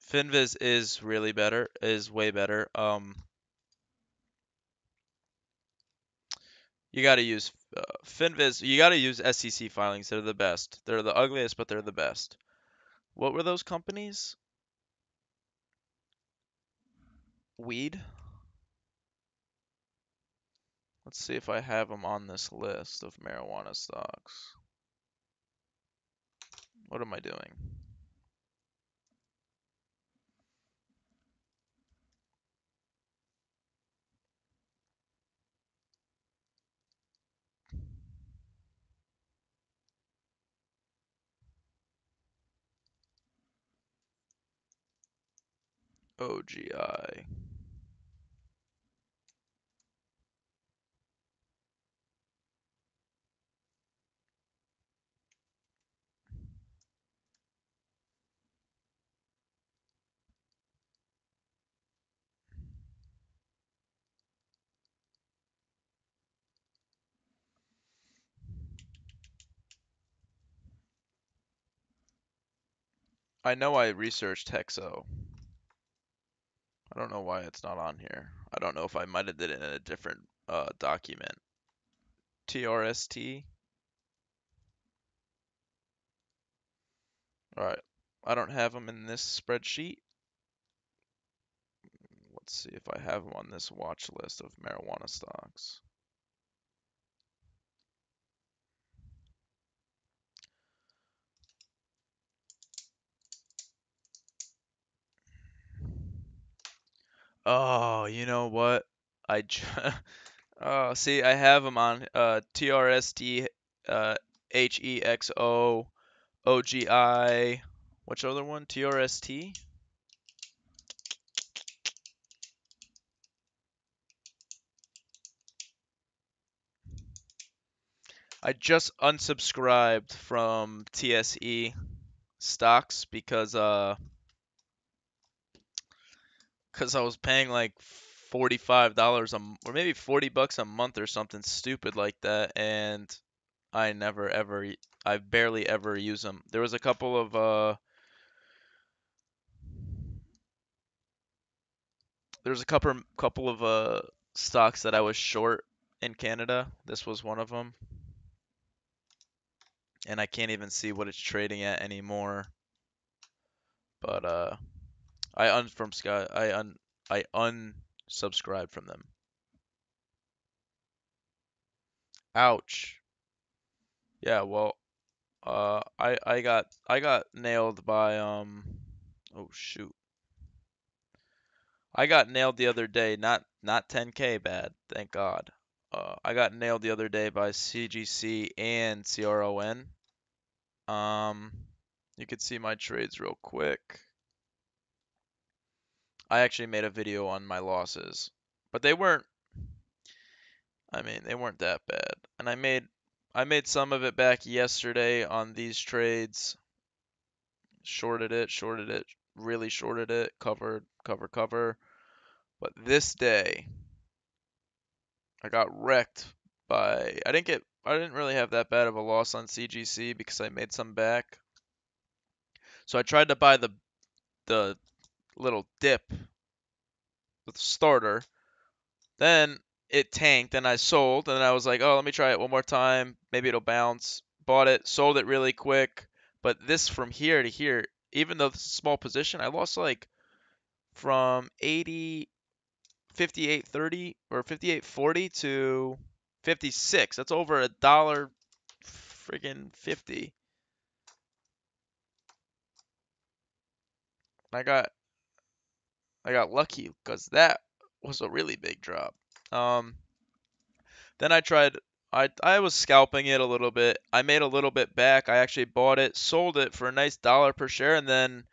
Finviz is really better, is way better. You gotta use Finviz. You gotta use SEC filings. They're the best. They're the ugliest, but they're the best. What were those companies? Weed? Let's see if I have them on this list of marijuana stocks. What am I doing? OGI. I know I researched Hexo. I don't know why it's not on here. I don't know if I might have did it in a different document. TRST. All right. I don't have them in this spreadsheet. Let's see if I have them on this watch list of marijuana stocks. Oh, you know what? Oh, see, I have them on TRST, HEXO, OGI. Which other one? TRST? I just unsubscribed from TSE stocks because I was paying like $45 or maybe $40 a month or something stupid like that, and I never ever I barely ever use them. There was a couple of stocks that I was short in Canada. This was one of them, and I can't even see what it's trading at anymore. But I un from Sky I unsubscribed from them. Ouch. Yeah, well, I got nailed by oh shoot. I got nailed the other day, not 10K bad, thank God. I got nailed the other day by CGC and CRON. Um, you could see my trades real quick. I actually made a video on my losses, but they weren't that bad. And I made some of it back yesterday on these trades. Shorted it, really shorted it, cover. But this day, I got wrecked by I didn't really have that bad of a loss on CGC because I made some back. So I tried to buy the little dip with starter. Then it tanked and I sold and I was like, "Oh, let me try it one more time. Maybe it'll bounce." Bought it, sold it really quick. But this from here to here, even though this is a small position, I lost like from 80 58.30 or 58.40 to 56. That's over a dollar friggin' 50. I got I got lucky because that was a really big drop. Um, then I was scalping it a little bit. I made a little bit back. I actually bought it, sold it for a nice dollar per share, and then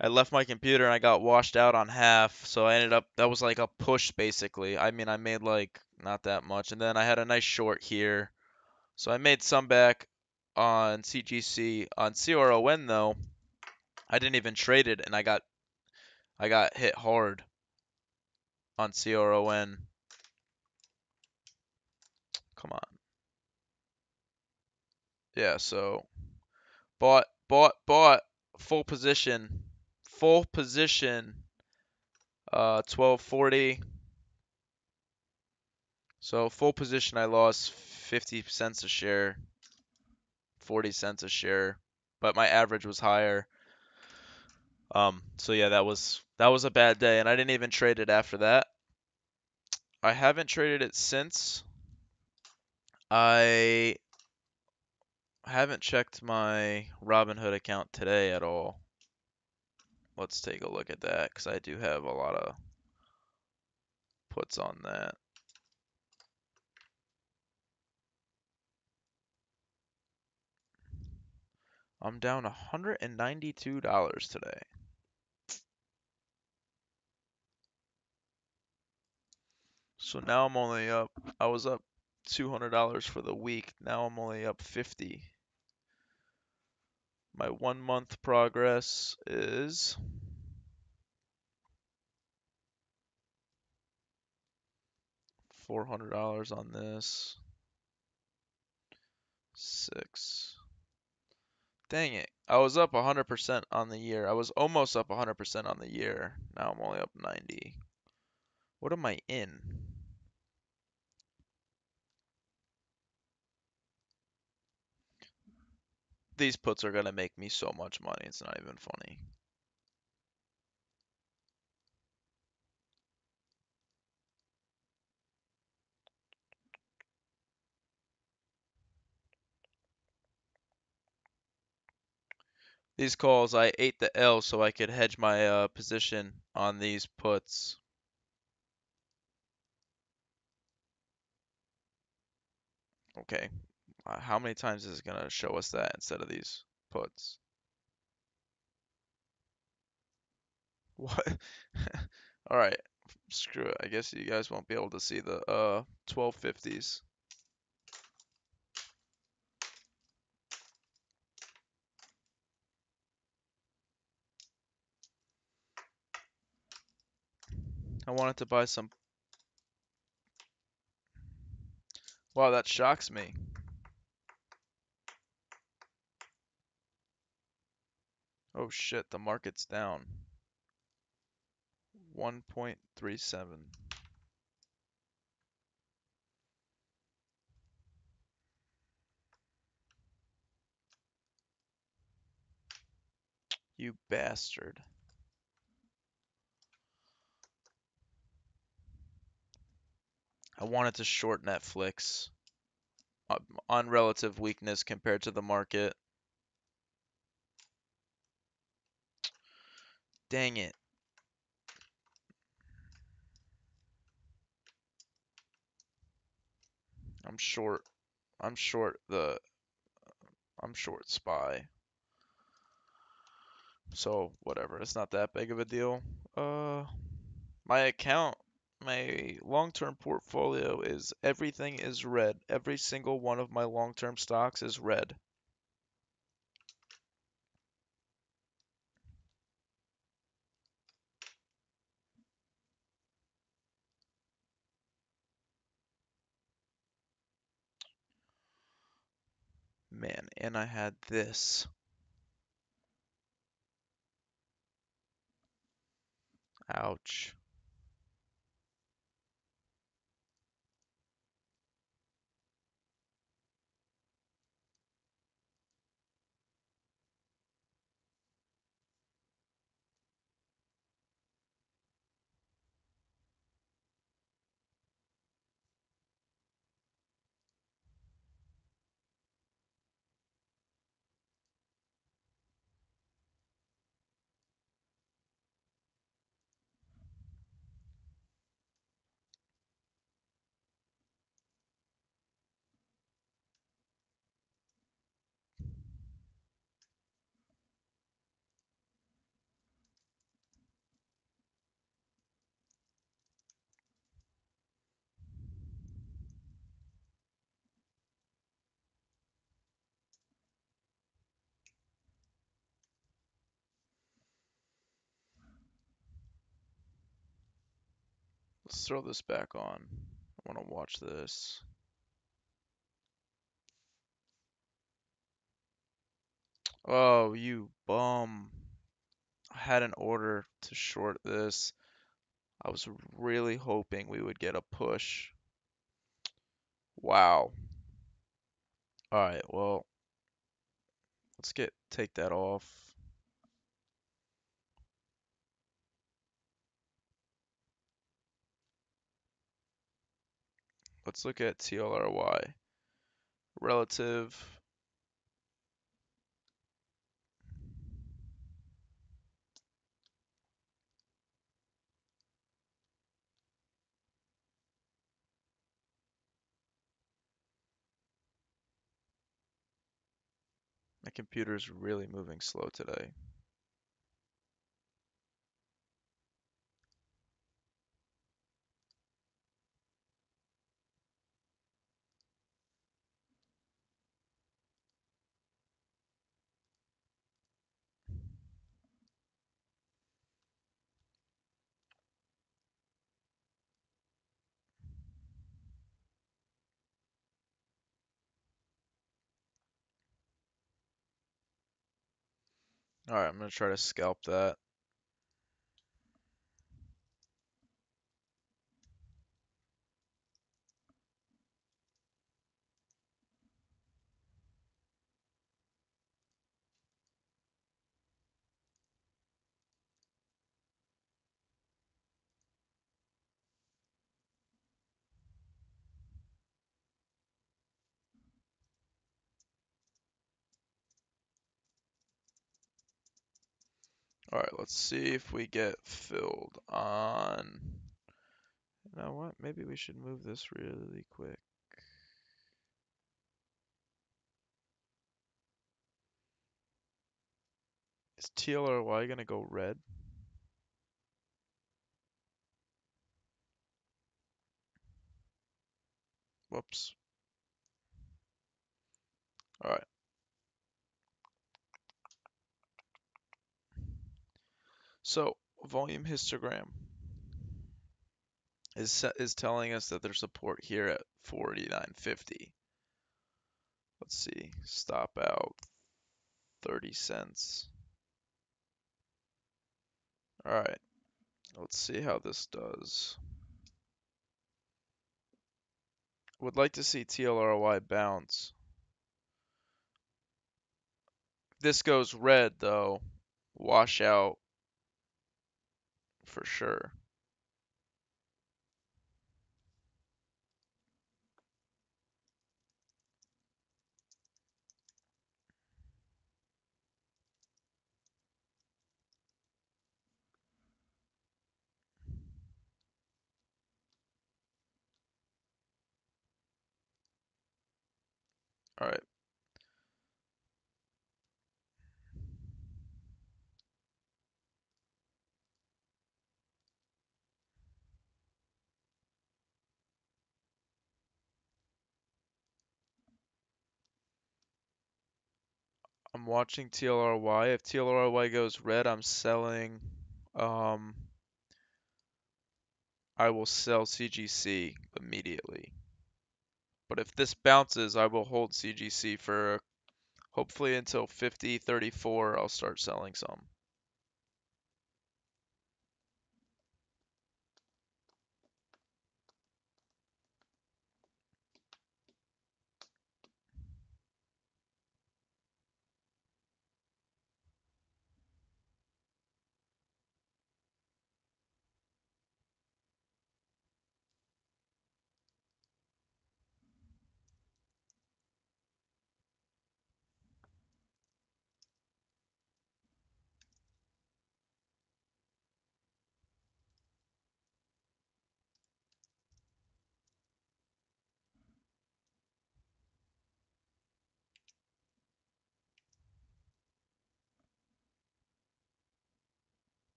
I left my computer and I got washed out on half. So I ended up that was like a push basically. I mean, I made like not that much, and then I had a nice short here. So I made some back on CGC. On CRON though, I didn't even trade it, and I got hit hard on CRON. Come on. Yeah, so bought full position. Full position 1240. So full position I lost 50 cents a share, 40 cents a share, but my average was higher. So yeah, that was a bad day and I didn't even trade it after that. I haven't traded it since. I haven't checked my Robinhood account today at all. Let's take a look at that because I do have a lot of puts on that. I'm down $192 today. So now I'm only up, I was up $200 for the week. Now I'm only up 50. My 1 month progress is $400 on this. 6. Dang it. I was up 100% on the year. I was almost up 100% on the year. Now I'm only up 90. What am I in? These puts are going to make me so much money. It's not even funny. These calls, I ate the L so I could hedge my position on these puts. Okay. How many times is it going to show us that instead of these puts? What? All right. Screw it. I guess you guys won't be able to see the 1250s. I wanted to buy some. Wow, that shocks me. Oh shit, the market's down. 1.37. You bastard. I wanted to short Netflix on relative weakness compared to the market. Dang it. I'm short. I'm short the I'm short SPY. So whatever, it's not that big of a deal. Uh my account, my long-term portfolio is everything is red. Every single one of my long-term stocks is red. Man, and I had this. Ouch. Let's throw this back on. I want to watch this. Oh, you bum. I had an order to short this. I was really hoping we would get a push. Wow. All right, well, let's take that off. Let's look at TLRY. Relative. My computer's really moving slow today. All right, I'm gonna try to scalp that. All right, let's see if we get filled on. You know what? Maybe we should move this really quick. Is TLRY gonna go red? Whoops. All right. So volume histogram is telling us that there's support here at 49.50. Let's see. Stop out 30 cents. All right. Let's see how this does. Would like to see TLRY bounce. This goes red though. Wash out for sure. All right. I'm watching TLRY. If TLRY goes red, I'm selling. Um, I will sell CGC immediately. But if this bounces, I will hold CGC for hopefully until 50.34. I'll start selling some.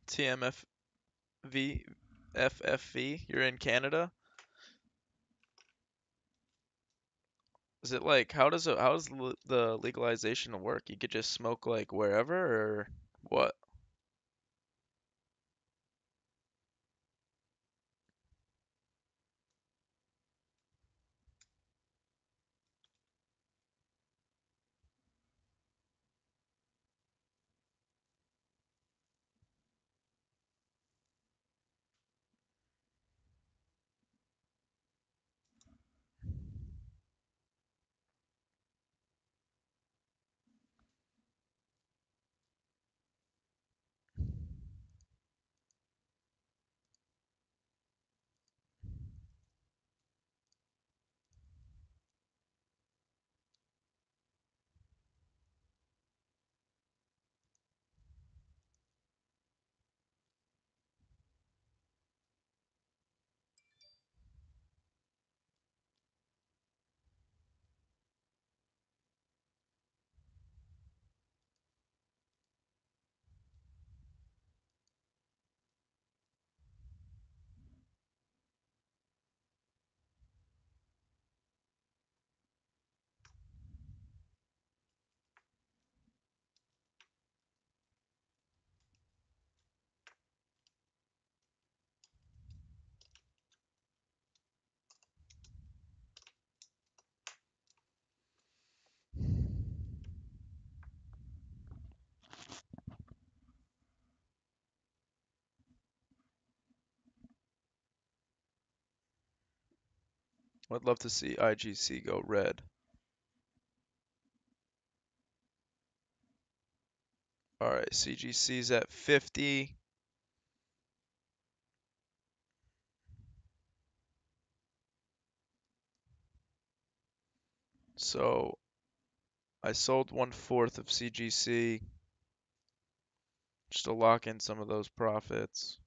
TMFV, FFV. You're in Canada. Is it like how does the legalization work? You could just smoke like wherever or what? I'd love to see IGC go red. All right, CGC's at 50. So I sold 1/4 of CGC just to lock in some of those profits.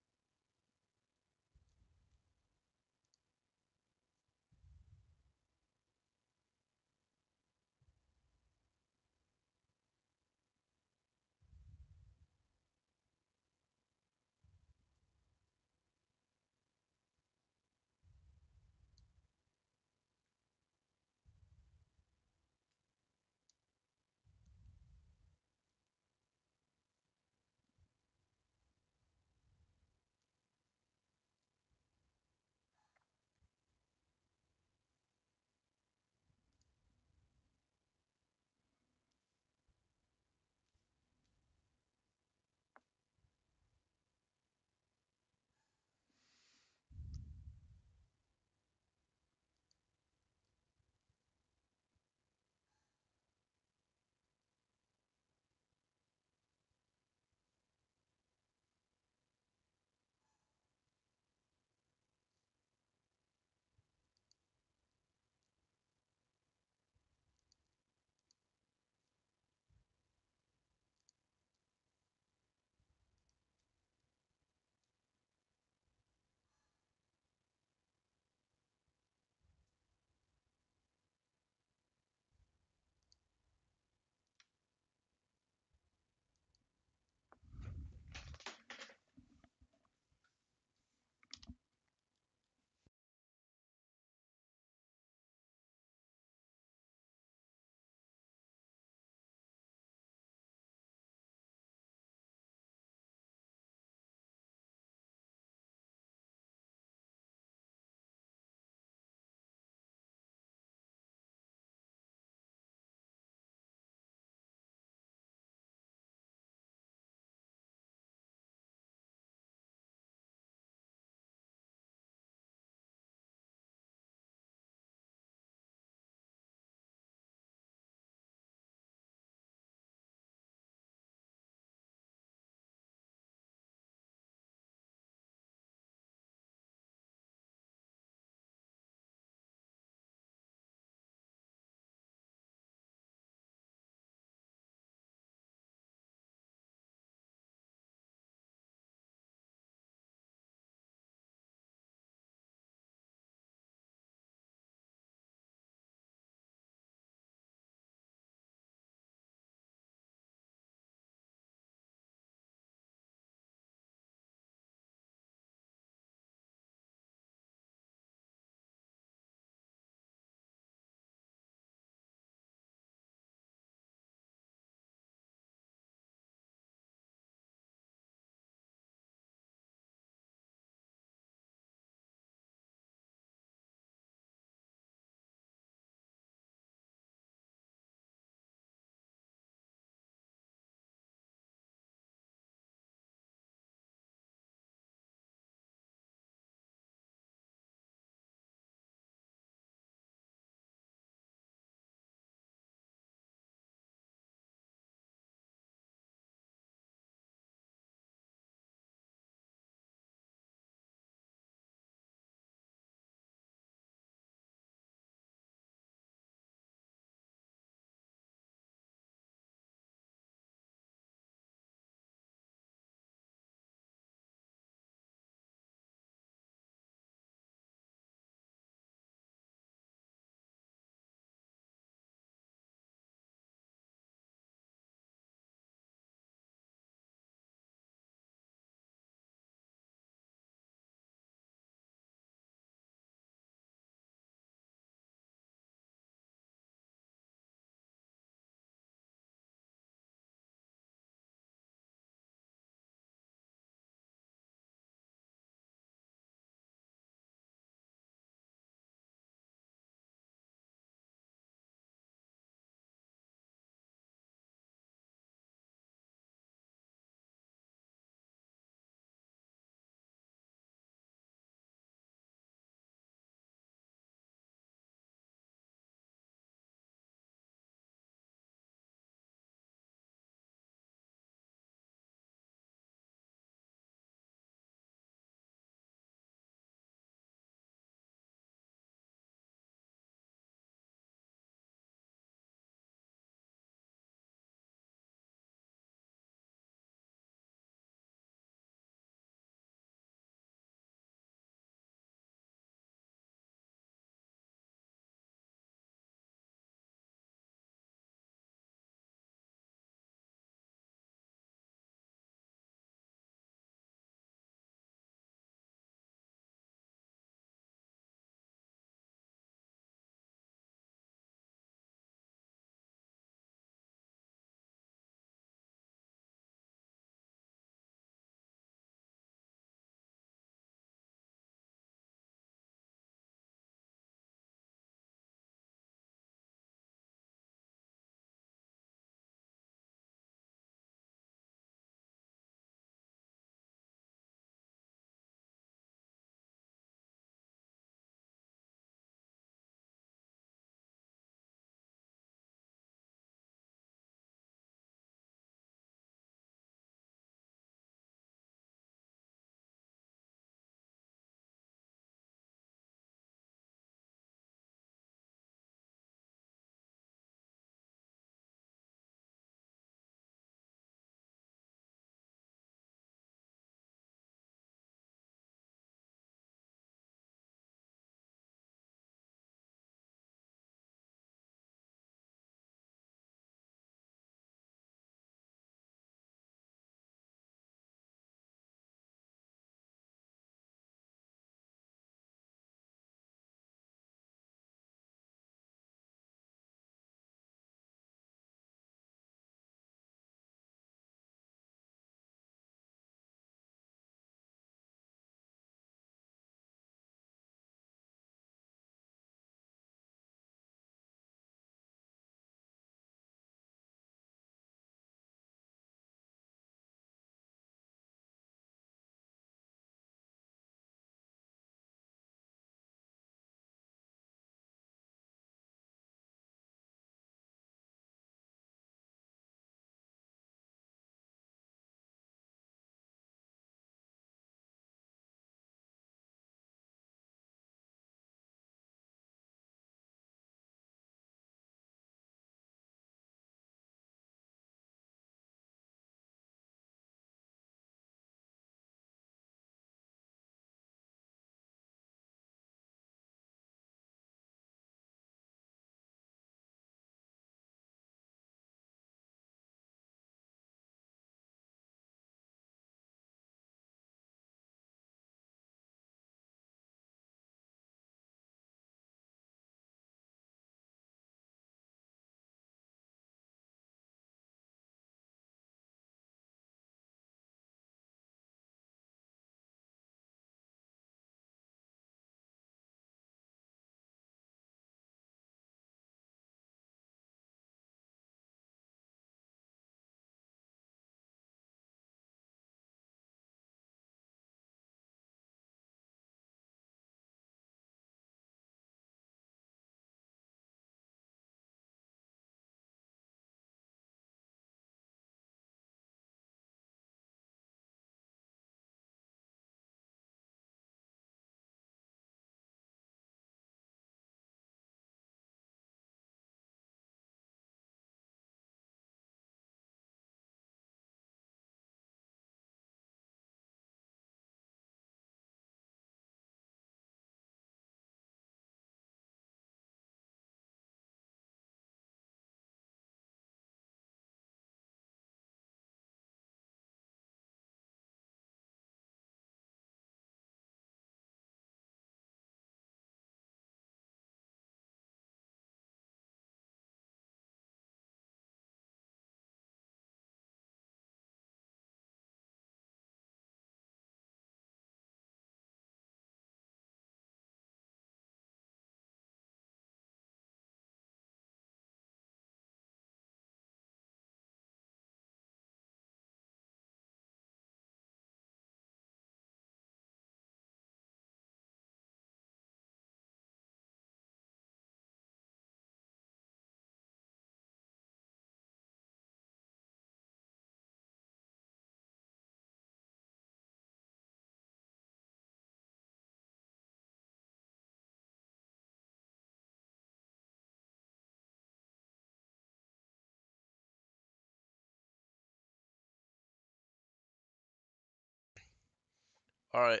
All right.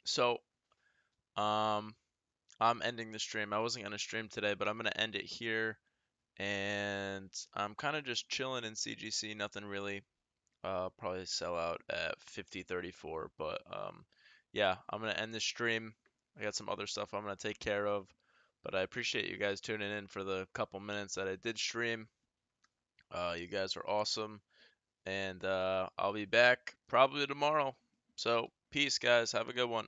So, um, I'm ending the stream. I wasn't gonna stream today, but I'm gonna end it here. And I'm kind of just chilling in CGC. Nothing really. Probably sell out at 50.34. But yeah, I'm gonna end the stream. I got some other stuff I'm gonna take care of. But I appreciate you guys tuning in for the couple minutes that I did stream. You guys are awesome. And I'll be back probably tomorrow. So, peace, guys. Have a good one.